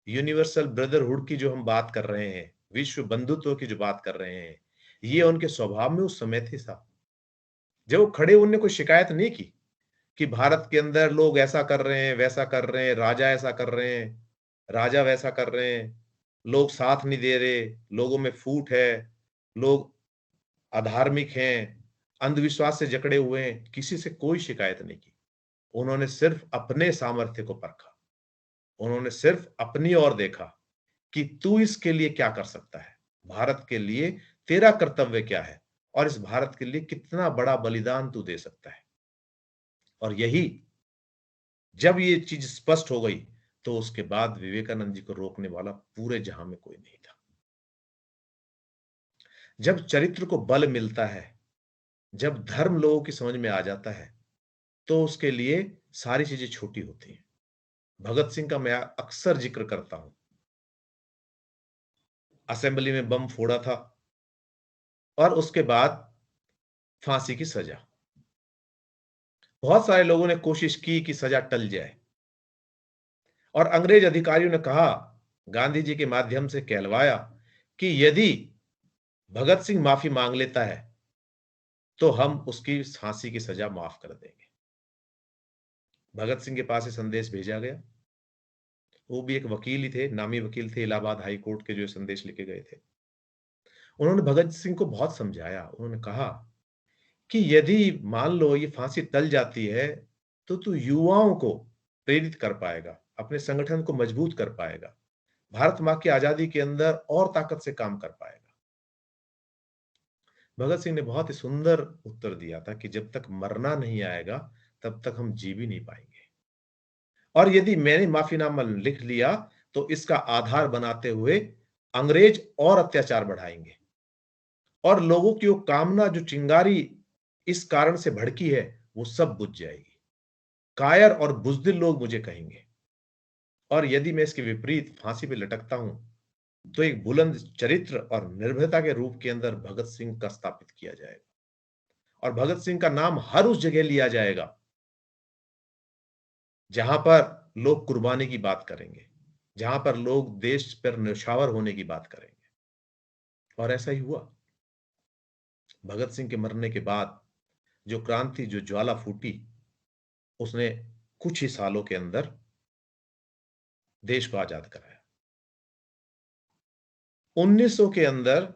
यूनिवर्सल ब्रदरहुड की जो हम बात कर रहे हैं, विश्व बंधुत्व की जो बात कर रहे हैं, ये उनके स्वभाव में उस समय थे साहब। जब वो खड़े, उनने कोई शिकायत नहीं की कि भारत के अंदर लोग ऐसा कर रहे हैं, वैसा कर रहे हैं, राजा ऐसा कर रहे हैं, राजा वैसा कर रहे हैं, लोग साथ नहीं दे रहे, लोगों में फूट है, लोग अधार्मिक हैं, अंधविश्वास से जकड़े हुए हैं। किसी से कोई शिकायत नहीं की। उन्होंने सिर्फ अपने सामर्थ्य को परखा, उन्होंने सिर्फ अपनी ओर देखा कि तू इसके लिए क्या कर सकता है, भारत के लिए तेरा कर्तव्य क्या है और इस भारत के लिए कितना बड़ा बलिदान तू दे सकता है। और यही, जब ये चीज स्पष्ट हो गई तो उसके बाद विवेकानंद जी को रोकने वाला पूरे जहां में कोई नहीं था। जब चरित्र को बल मिलता है, जब धर्म लोगों की समझ में आ जाता है, तो उसके लिए सारी चीजें छोटी होती हैं। भगत सिंह का मैं अक्सर जिक्र करता हूं। असेंबली में बम फोड़ा था और उसके बाद फांसी की सजा। बहुत सारे लोगों ने कोशिश की कि सजा टल जाए और अंग्रेज अधिकारियों ने कहा, गांधी जी के माध्यम से कहलवाया कि यदि भगत सिंह माफी मांग लेता है तो हम उसकी फांसी की सजा माफ कर देंगे। भगत सिंह के पास ये संदेश भेजा गया। वो भी एक वकील ही थे, नामी वकील थे इलाहाबाद हाई कोर्ट के, जो संदेश लेके गए थे। उन्होंने भगत सिंह को बहुत समझाया। उन्होंने कहा कि यदि मान लो ये फांसी टल जाती है तो तू युवाओं को प्रेरित कर पाएगा, अपने संगठन को मजबूत कर पाएगा, भारत मां की आजादी के अंदर और ताकत से काम कर पाएगा। भगत सिंह ने बहुत ही सुंदर उत्तर दिया था कि जब तक मरना नहीं आएगा तब तक हम जी भी नहीं पाएंगे, और यदि मैंने माफीनामा लिख लिया तो इसका आधार बनाते हुए अंग्रेज और अत्याचार बढ़ाएंगे और लोगों की वो कामना, जो चिंगारी इस कारण से भड़की है, वो सब बुझ जाएगी। कायर और बुजदिल लोग मुझे कहेंगे, और यदि मैं इसके विपरीत फांसी पे लटकता हूं तो एक बुलंद चरित्र और निर्भयता के रूप के अंदर भगत सिंह का स्थापित किया जाएगा और भगत सिंह का नाम हर उस जगह लिया जाएगा जहां पर लोग कुर्बानी की बात करेंगे, जहां पर लोग देश पर न्यौछावर होने की बात करेंगे। और ऐसा ही हुआ। भगत सिंह के मरने के बाद जो क्रांति, जो ज्वाला फूटी, उसने कुछ ही सालों के अंदर देश को आजाद कराया। 1900 के अंदर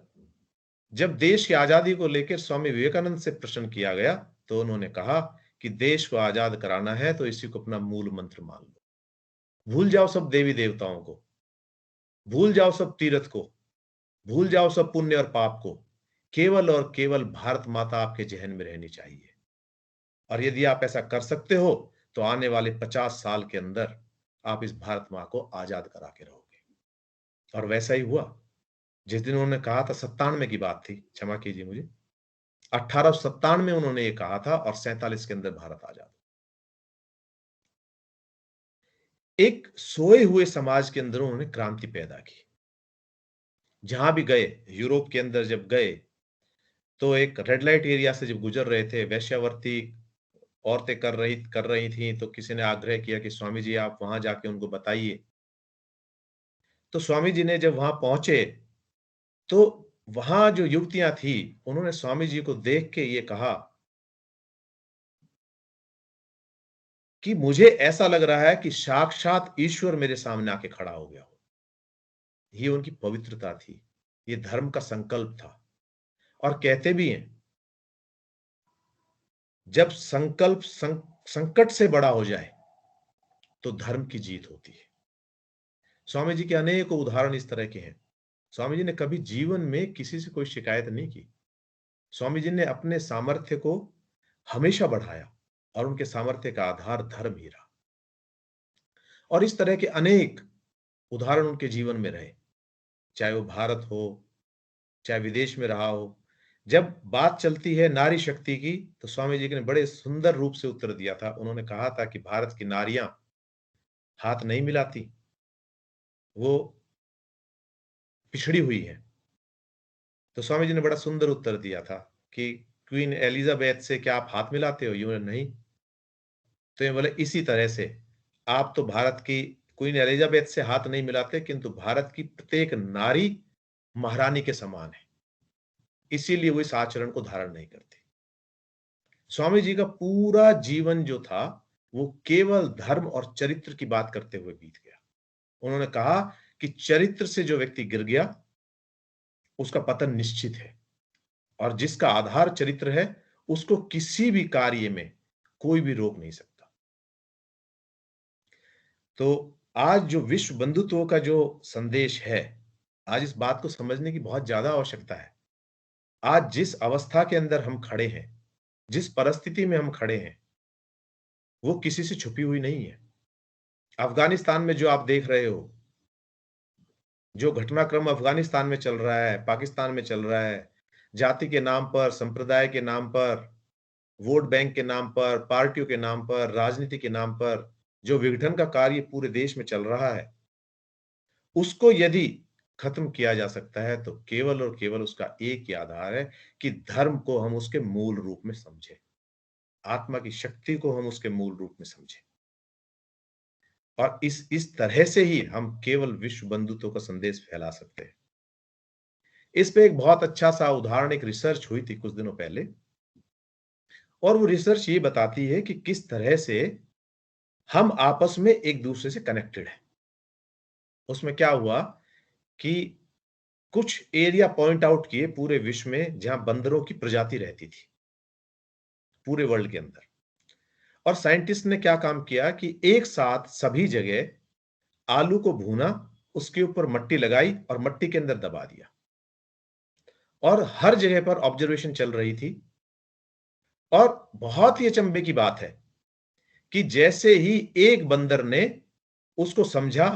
जब देश की आजादी को लेकर स्वामी विवेकानंद से प्रश्न किया गया तो उन्होंने कहा कि देश को आजाद कराना है तो इसी को अपना मूल मंत्र मान लो। भूल जाओ सब देवी देवताओं को, भूल जाओ सब तीर्थ को, भूल जाओ सब पुण्य और पाप को, केवल और केवल भारत माता आपके जहन में रहनी चाहिए। और यदि आप ऐसा कर सकते हो तो आने वाले 50 साल के अंदर आप इस भारत मां को आजाद करा के रहोगे। और वैसा ही हुआ। जिस दिन उन्होंने कहा था, 97 की बात थी, क्षमा कीजिए मुझे, 1897 में उन्होंने ये कहा था और 47 के अंदर भारत आजाद। एक सोए हुए समाज के अंदर उन्होंने क्रांति पैदा की। जहां भी गए, यूरोप के अंदर जब गए तो एक रेड लाइट एरिया से जब गुजर रहे थे, वेश्यावृत्ति औरतें कर रही थी, तो किसी ने आग्रह किया कि स्वामी जी आप वहां जाके उनको बताइए। तो स्वामी जी ने जब वहां पहुंचे तो वहां जो युवतियां थी, उन्होंने स्वामी जी को देख के ये कहा कि मुझे ऐसा लग रहा है कि साक्षात ईश्वर मेरे सामने आके खड़ा हो गया हो। ये उनकी पवित्रता थी, ये धर्म का संकल्प था। और कहते भी हैं, जब संकल्प संकट से बड़ा हो जाए तो धर्म की जीत होती है। स्वामी जी के अनेक उदाहरण इस तरह के हैं। स्वामी जी ने कभी जीवन में किसी से कोई शिकायत नहीं की। स्वामी जी ने अपने सामर्थ्य को हमेशा बढ़ाया और उनके सामर्थ्य का आधार धर्म ही रहा। और इस तरह के अनेक उदाहरण उनके जीवन में रहे, चाहे वो भारत हो, चाहे विदेश में रहा हो। जब बात चलती है नारी शक्ति की तो स्वामी जी ने बड़े सुंदर रूप से उत्तर दिया था। उन्होंने कहा था कि भारत की नारियां हाथ नहीं मिलाती, वो पिछड़ी हुई है। तो स्वामी जी ने बड़ा सुंदर उत्तर दिया था कि क्वीन एलिजाबेथ से क्या आप हाथ मिलाते हो? यूं नहीं। तो ये बोले इसी तरह से आप तो भारत की क्वीन एलिजाबेथ से हाथ नहीं मिलाते, किंतु भारत की प्रत्येक नारी महारानी के समान है, इसीलिए वो इस आचरण को धारण नहीं करती। स्वामी जी का पूरा जीवन जो था वो केवल धर्म और चरित्र की बात करते हुए बीत गया। उन्होंने कहा कि चरित्र से जो व्यक्ति गिर गया उसका पतन निश्चित है, और जिसका आधार चरित्र है उसको किसी भी कार्य में कोई भी रोक नहीं सकता। तो आज जो विश्व बंधुत्व का जो संदेश है, आज इस बात को समझने की बहुत ज्यादा आवश्यकता है। आज जिस अवस्था के अंदर हम खड़े हैं, जिस परिस्थिति में हम खड़े हैं, वो किसी से छुपी हुई नहीं है। अफगानिस्तान में जो आप देख रहे हो, जो घटनाक्रम अफगानिस्तान में चल रहा है, पाकिस्तान में चल रहा है, जाति के नाम पर, संप्रदाय के नाम पर, वोट बैंक के नाम पर, पार्टियों के नाम पर, राजनीति के नाम पर जो विघटन का कार्य पूरे देश में चल रहा है, उसको यदि खत्म किया जा सकता है तो केवल और केवल उसका एक ही आधार है कि धर्म को हम उसके मूल रूप में समझें, आत्मा की शक्ति को हम उसके मूल रूप में समझें। और इस तरह से ही हम केवल विश्व बंधुत्व का संदेश फैला सकते हैं। इस पे एक बहुत अच्छा सा उदाहरण, एक रिसर्च हुई थी कुछ दिनों पहले, और वो रिसर्च ये बताती है कि किस तरह से हम आपस में एक दूसरे से कनेक्टेड हैं। उसमें क्या हुआ कि कुछ एरिया पॉइंट आउट किए पूरे विश्व में जहां बंदरों की प्रजाति रहती थी, पूरे वर्ल्ड के अंदर। और साइंटिस्ट ने क्या काम किया कि एक साथ सभी जगह आलू को भूना, उसके ऊपर मट्टी लगाई और मट्टी के अंदर दबा दिया, और हर जगह पर ऑब्जर्वेशन चल रही थी। और बहुत ही अचंभे की बात है कि जैसे ही एक बंदर ने उसको समझा,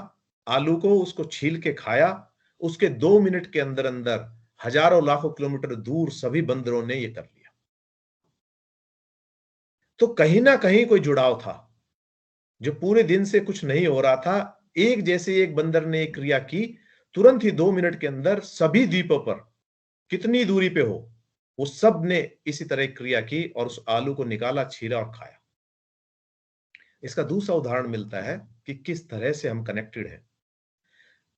आलू को उसको छील के खाया, उसके 2 मिनट के अंदर अंदर हजारों लाखों किलोमीटर दूर सभी बंदरों ने यह कर लिया। तो कहीं ना कहीं कोई जुड़ाव था, जो पूरे दिन से कुछ नहीं हो रहा था। एक जैसे एक बंदर ने एक क्रिया की, तुरंत ही 2 मिनट के अंदर सभी द्वीपों पर, कितनी दूरी पे हो, वो सब ने इसी तरह एक क्रिया की और उस आलू को निकाला, छीला और खाया। इसका दूसरा उदाहरण मिलता है कि किस तरह से हम कनेक्टेड हैं।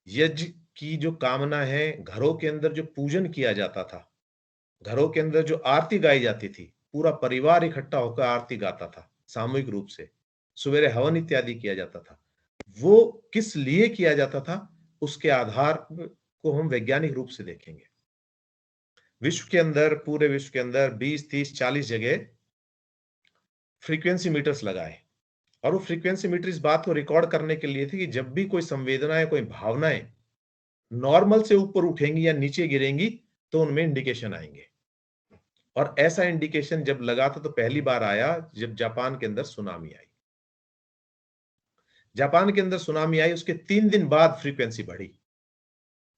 यज्ञ की जो कामना है, घरों के अंदर जो पूजन किया जाता था, घरों के अंदर जो आरती गाई जाती थी, पूरा परिवार इकट्ठा होकर आरती गाता था सामूहिक रूप से, सवेरे हवन इत्यादि किया जाता था, वो किस लिए किया जाता था, उसके आधार को हम वैज्ञानिक रूप से देखेंगे। विश्व के अंदर, पूरे विश्व के अंदर 20, 30, 40 जगह फ्रीक्वेंसी मीटर्स लगाए, और वो फ्रीक्वेंसी मीटर इस बात को रिकॉर्ड करने के लिए थे कि जब भी कोई संवेदनाएं, कोई भावनाएं नॉर्मल से ऊपर उठेंगी या नीचे गिरेंगी तो उनमें इंडिकेशन आएंगे। और ऐसा इंडिकेशन जब लगा था तो पहली बार आया जब जापान के अंदर सुनामी आई। जापान के अंदर सुनामी आई, उसके 3 दिन बाद फ्रीक्वेंसी बढ़ी।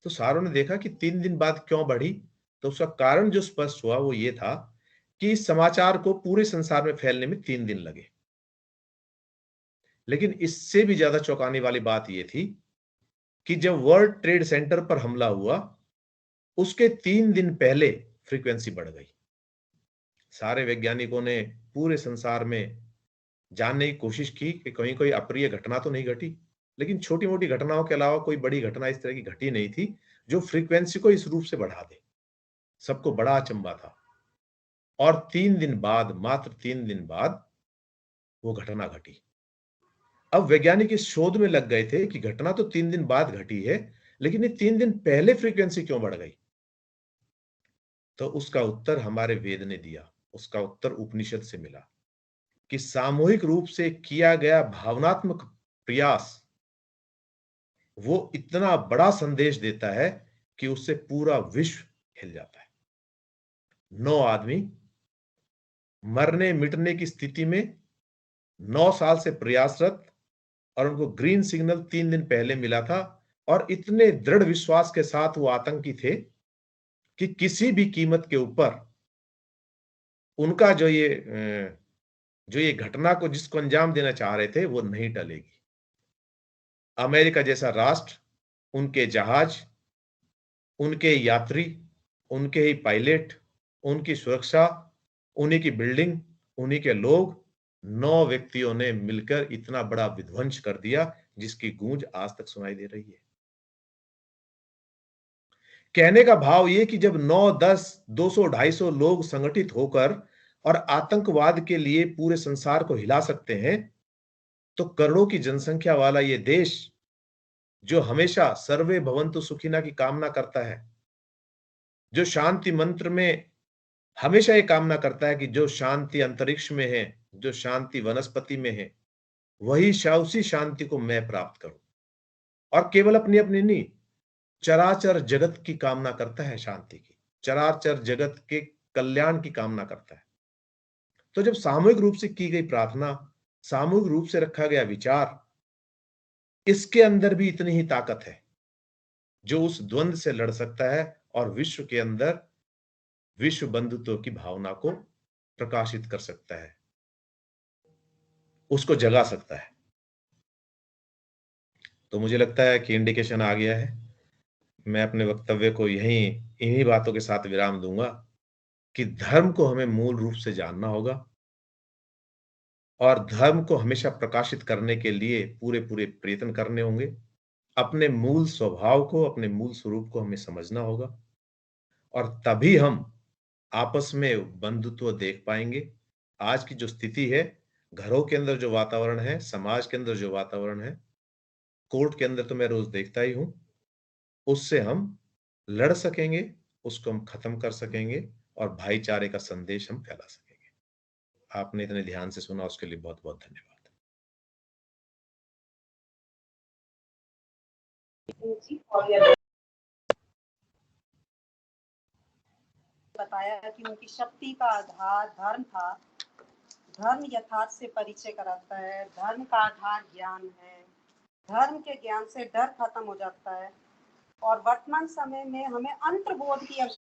तो सारों ने देखा कि 3 दिन बाद क्यों बढ़ी, तो उसका कारण जो स्पष्ट हुआ वो ये था कि इस समाचार को पूरे संसार में फैलने में 3 दिन लगे। लेकिन इससे भी ज्यादा चौंकाने वाली बात यह थी कि जब वर्ल्ड ट्रेड सेंटर पर हमला हुआ, उसके 3 दिन पहले फ्रीक्वेंसी बढ़ गई। सारे वैज्ञानिकों ने पूरे संसार में जानने की कोशिश की कि कहीं कोई अप्रिय घटना तो नहीं घटी, लेकिन छोटी मोटी घटनाओं के अलावा कोई बड़ी घटना इस तरह की घटी नहीं थी जो फ्रीक्वेंसी को इस रूप से बढ़ा दे। सबको बड़ा अचंभा था। और 3 दिन बाद, मात्र 3 दिन बाद वो घटना घटी। अब वैज्ञानिक इस शोध में लग गए थे कि घटना तो 3 दिन बाद घटी है, लेकिन ये 3 दिन पहले फ्रीक्वेंसी क्यों बढ़ गई। तो उसका उत्तर हमारे वेद ने दिया, उसका उत्तर उपनिषद से मिला कि सामूहिक रूप से किया गया भावनात्मक प्रयास वो इतना बड़ा संदेश देता है कि उससे पूरा विश्व हिल जाता है। 9 आदमी मरने मिटने की स्थिति में 9 साल से प्रयासरत, और उनको ग्रीन सिग्नल 3 दिन पहले मिला था, और इतने दृढ़ विश्वास के साथ वो आतंकी थे कि किसी भी कीमत के ऊपर उनका जो ये घटना को जिसको अंजाम देना चाह रहे थे वो नहीं टलेगी। अमेरिका जैसा राष्ट्र, उनके जहाज, उनके यात्री, उनके ही पायलट, उनकी सुरक्षा, उन्हीं की बिल्डिंग, उन्हीं के लोग, 9 व्यक्तियों ने मिलकर इतना बड़ा विध्वंस कर दिया जिसकी गूंज आज तक सुनाई दे रही है। कहने का भाव ये कि जब 9, 10, 200, 250 लोग संगठित होकर और आतंकवाद के लिए पूरे संसार को हिला सकते हैं, तो करोड़ों की जनसंख्या वाला ये देश, जो हमेशा सर्वे भवन्तु सुखिना की कामना करता है, जो शांति मंत्र में हमेशा ये कामना करता है कि जो शांति अंतरिक्ष में है, जो शांति वनस्पति में है, वही उसी शांति को मैं प्राप्त करूं। और केवल अपनी अपनी नहीं, चराचर जगत की कामना करता है, शांति की, चराचर जगत के कल्याण की कामना करता है। तो जब सामूहिक रूप से की गई प्रार्थना, सामूहिक रूप से रखा गया विचार, इसके अंदर भी इतनी ही ताकत है जो उस द्वंद्व से लड़ सकता है और विश्व के अंदर विश्व बंधुत्व की भावना को प्रकाशित कर सकता है, उसको जगा सकता है। तो मुझे लगता है कि इंडिकेशन आ गया है। मैं अपने वक्तव्य को इन्हीं बातों के साथ विराम दूंगा कि धर्म को हमें मूल रूप से जानना होगा और धर्म को हमेशा प्रकाशित करने के लिए पूरे प्रयत्न करने होंगे। अपने मूल स्वभाव को, अपने मूल स्वरूप को हमें समझना होगा और तभी हम आपस में बंधुत्व देख पाएंगे। आज की जो स्थिति है, घरों के अंदर जो वातावरण है, समाज के अंदर जो वातावरण है, कोर्ट के अंदर तो मैं रोज देखता ही हूं, उससे हम लड़ सकेंगे, उसको हम खत्म कर सकेंगे और भाईचारे का संदेश हम फैला सकेंगे। आपने इतने ध्यान से सुना, उसके लिए बहुत बहुत धन्यवाद। बताया कि उनकी शक्ति का आधार धर्म था। धर्म यथार्थ से परिचय कराता है। धर्म का आधार ज्ञान है। धर्म के ज्ञान से डर खत्म हो जाता है और वर्तमान समय में हमें अंतर्बोध की आवश्यकता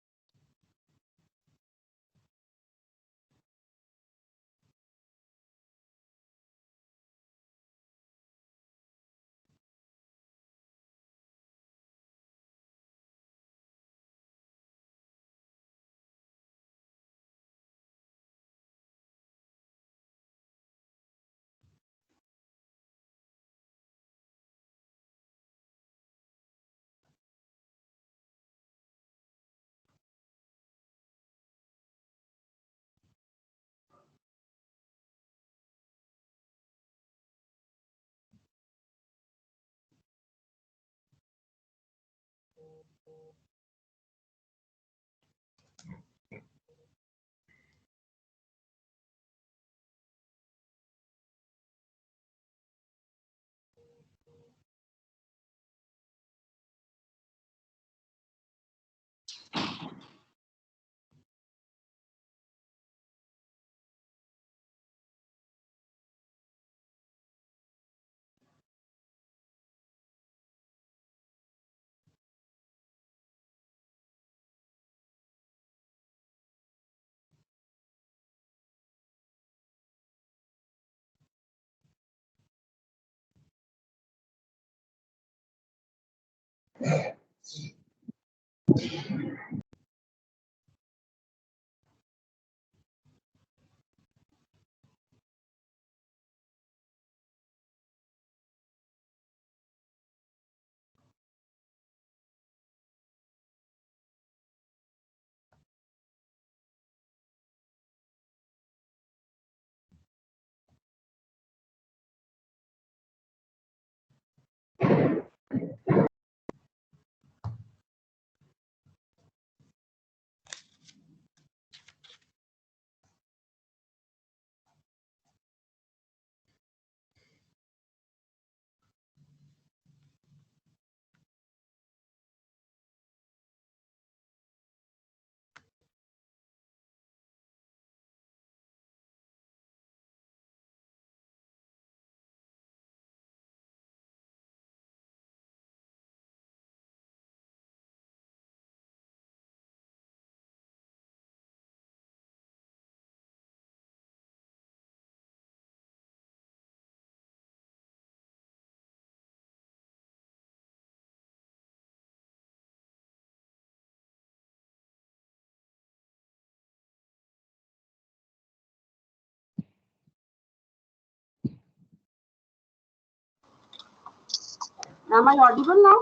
Am I audible now?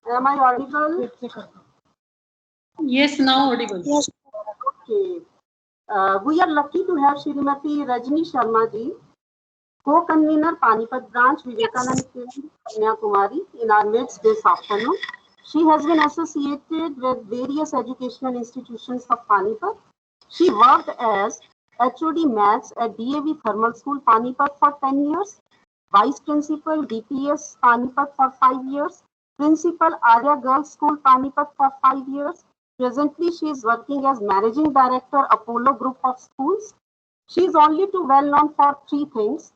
Am I audible? Yes, now audible. Yes. Okay. We are lucky to have Shrimati Rajni Sharma ji, co-convener Panipat branch Vivekanand Kanyakumari, in our midst this afternoon. She has been associated with various educational institutions of Panipat. She worked as HOD Maths at DAV Thermal School Panipat for 10 years, Vice Principal DPS Panipat for 5 years, Principal Arya Girls School Panipat for 5 years. Presently, she is working as Managing Director Apollo Group of Schools. She is only too well known for 3 things: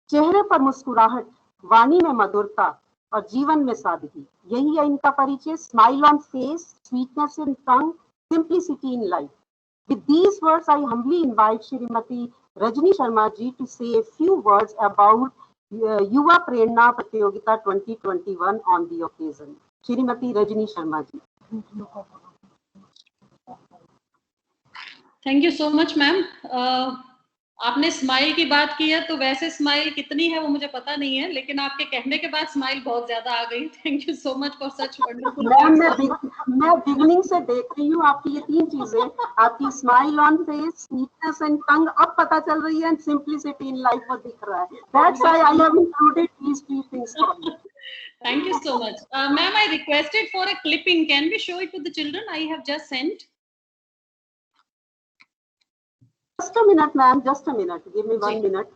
चेहरे पर मुस्कुराहट, वाणी में मधुरता और जीवन में सादगी। यही है इनका परिचय। Smile on face, sweetness in tongue, simplicity in life. With these words, I humbly invite Shrimati Rajni Sharma ji to say a few words about युवा प्रेरणा प्रतियोगिता 2021 on the occasion. Shrimati Rajni Sharma ji. Thank you so much ma'am. आपने smile की बात की है, तो वैसे smile कितनी है वो मुझे पता नहीं है, लेकिन आपके कहने के बाद स्माइल बहुत ज्यादा आ गई. Thank you so much for such wonderful. मैं बिगनिंग से देख रही हूँ आपकी ये तीन चीजें, आपकी smile on face, sweetness and tongue अब पता चल रही है, एंड सिंपलिसिटी इन लाइफ वो दिख रहा है. That's why I have included these three things. Thank you so much. Ma'am, I requested for a clipping. Can we show it to the children? I have just sent. Just a minute, ma'am. Just a minute. Give me 1 minute.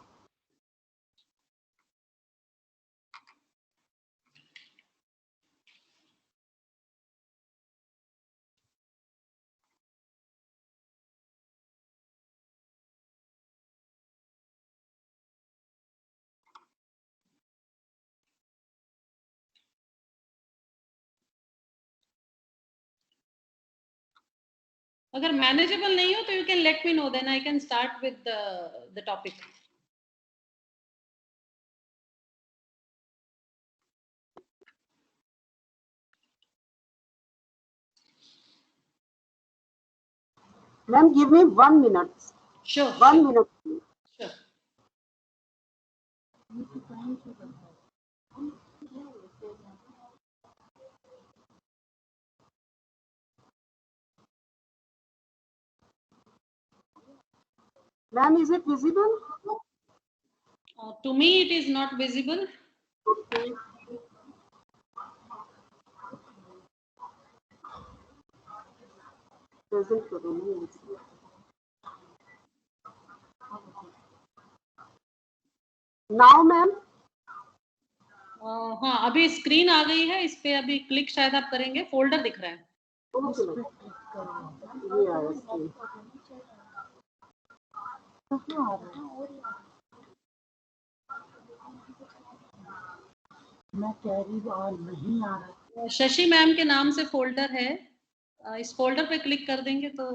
अगर manageable नहीं हो तो you can let me know, then I can start with the topic. Ma'am, give me 1 minute. Sure. 1 minute. Sure. Ma'am, is it visible? To me, it is not visible. Okay. Present करो मैं. Now, ma'am. हाँ, अभी screen आ गई है, इस पे अभी click शायद आप करेंगे, फोल्डर दिख रहा है. ये आया स्क्रीन. मैं कह रही हूँ नहीं आ रहा. शशि मैम के नाम से फोल्डर है, इस फोल्डर पे क्लिक कर देंगे तो.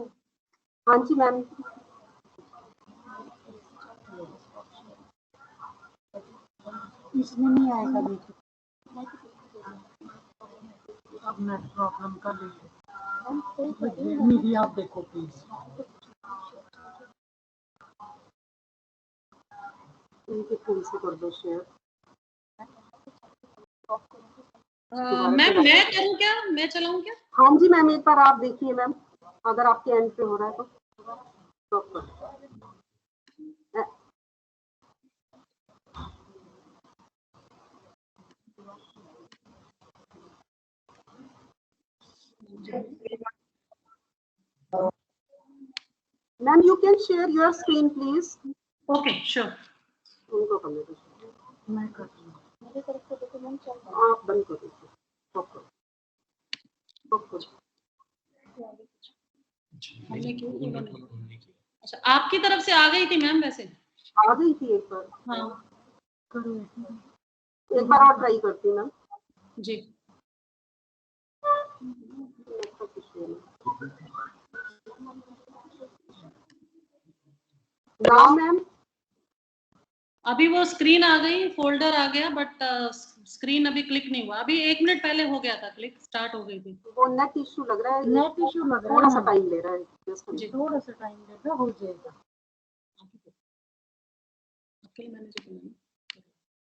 हाँ जी मैम. इसमें नहीं आएगा. अब नेट प्रॉब्लम का नहीं. मीडिया आप देखो प्लीज. इनके फोन से कर दो शेयर. मैम मैं करूँ क्या, मैं चलाऊँ क्या? हाँ जी मैम, एक बार आप देखिए मैम, अगर आपके एंड पे हो रहा है तो. Ma'am, you can share your screen, please. Okay, sure. उनको करने दो. मैं कर रही हूँ. मेरी तरफ से डॉक्यूमेंट आप बंद कर दीजिए. हमने क्यों? अच्छा, आपकी तरफ से आ गई थी मैम? वैसे आ गई थी एक बार. हाँ, करो. एक बार और ट्राई करती मैम. जी. Now ma'am. अभी वो स्क्रीन आ गई, फोल्डर आ गया, बट स्क्रीन अभी क्लिक नहीं हुआ. अभी 1 मिनट पहले हो गया था, क्लिक स्टार्ट हो गई थी. वो नेट इशू लग रहा है. नेट इशू लग रहा है. थोड़ा सा टाइम ले रहा है. जी, थोड़ा सा टाइम देगा, हो जाएगा. अकेले मैंने जो किया ना,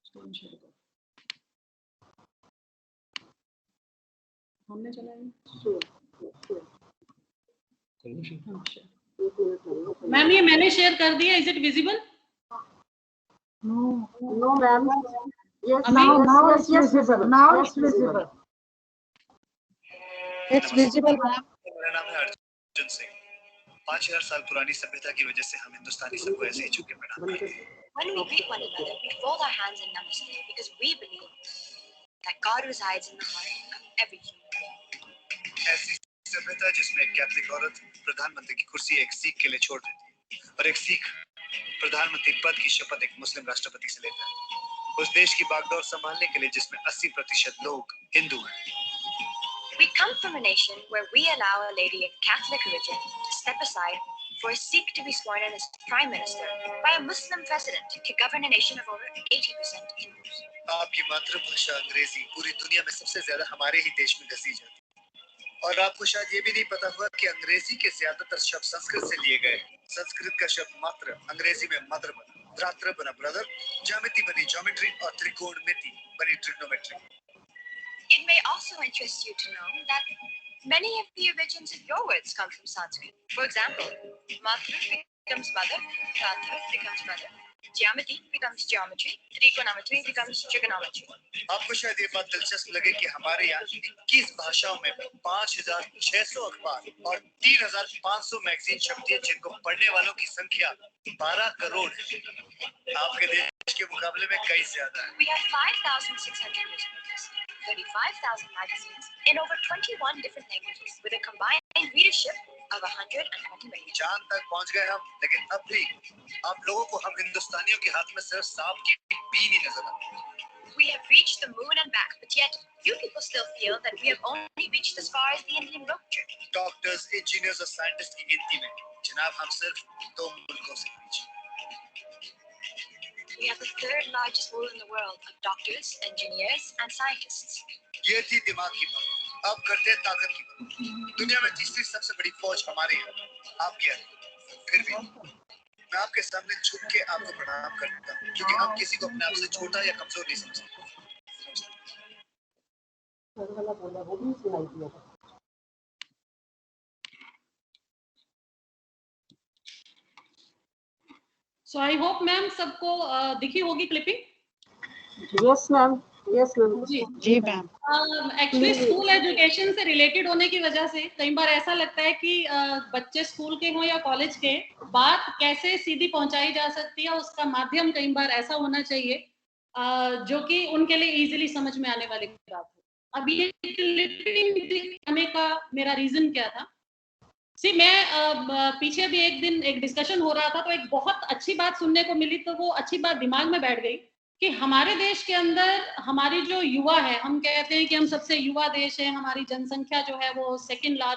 स्क्रीन शेयर करो. हमने चलाया. मैम ये मैंने शेयर कर दिया. Is it visible? No ma'am. Yes, now it's visible. Now it's visible. It's visible. मेरा नाम है अर्जुन सिंह. 5000 साल पुरानी सभ्यता की वजह से हम हिंदुस्तानी सबको ऐसे ही झुक के प्रणाम करते हैं. When we greet one another, we fold our hands in namaste because we believe that God resides in the heart of every human being. ऐसी सभ्यता जिसमें एक कैथलिक औरत प्रधानमंत्री की कुर्सी एक सिख के लिए छोड़ देती है और एक सिख प्रधानमंत्री पद की शपथ एक मुस्लिम राष्ट्रपति से लेता है. उस देश की बागडोर संभालने के लिए जिसमें 80% लोग हिंदू हैं. We come from a nation where we allow a lady of Catholic religion to step aside for a Sikh to be sworn in as Prime Minister by a Muslim president to govern a nation of over 80% Hindus. आपकी मातृभाषा अंग्रेजी पूरी दुनिया में सबसे ज्यादा हमारे ही देश में घसी जाती है। और आपको शायद ये भी नहीं पता हुआ कि अंग्रेजी के ज्यादातर शब्द संस्कृत से लिए गए। संस्कृत का शब्द मात्र अंग्रेजी में मदर बना, भ्रातृ बना ब्रदर, ज्यामिति बनी ज्योमेट्री और त्रिकोणमिति बनी trigonometry. It may also interest you to know that many of the origins of your words come from Sanskrit. For example, Matru becomes mother, Pratha becomes mother, Geometry becomes geometry, Trigonometry becomes trigonometry. आपको शायद ये बात दिलचस्प लगे कि हमारे यहाँ 21 भाषाओं में 5,600 अखबार और 3,500 मैगजीन छपती है, जिनको पढ़ने वालों की संख्या 12 करोड़ है। आपके देश के मुकाबले में कई ज्यादा है। We have 5,600 newspapers, 35,000 magazines in over 21 different languages with a combined readership of 120 million. चांद तक पहुंच गए हम, लेकिन अब भी आप लोगों को हम हिंदुस्तानियों के हाथ में सिर्फ सांप की बीन ही नजर आती है। We have reached the moon and back, but yet you people still feel that we have only reached as far as the Indian road trip. Doctors, engineers और साइंटिस्ट की गिनती में जनाब हम सिर्फ 2 मुल्कों से पीछे। We have the third largest pool in the world of doctors, engineers, and scientists. ये थी दिमाग की बात। अब करते हैं ताकत की बात। दुनिया में तीसरी सबसे बड़ी फौज हमारे यहाँ आपके यहाँ। फिर भी मैं आपके सामने झुक के आपको प्रणाम करता हूँ, क्योंकि हम किसी को अपने आप से छोटा या कमजोर नहीं समझते। वो भी सुनाई दिया था। So I hope मैम सबको दिखी होगी clipping. Yes ma'am, yes ma'am. जी मैम। एक्चुअली स्कूल एजुकेशन से रिलेटेड होने की वजह से कई बार ऐसा लगता है कि बच्चे स्कूल के हों या कॉलेज के, बात कैसे सीधी पहुंचाई जा सकती है, उसका माध्यम कई बार ऐसा होना चाहिए जो कि उनके लिए इजीली समझ में आने वाली बात हो। अब ये क्लिपिंग दिखाने का मेरा रीजन क्या था? मैं पीछे भी एक दिन एक डिस्कशन हो रहा था, तो एक बहुत अच्छी बात सुनने को मिली, तो वो अच्छी बात दिमाग में बैठ गई कि हमारे देश के अंदर हमारी जो युवा है, हम कहते हैं कि हम सबसे युवा देश है, हमारी जनसंख्या जो है वो सेकंड लार्ज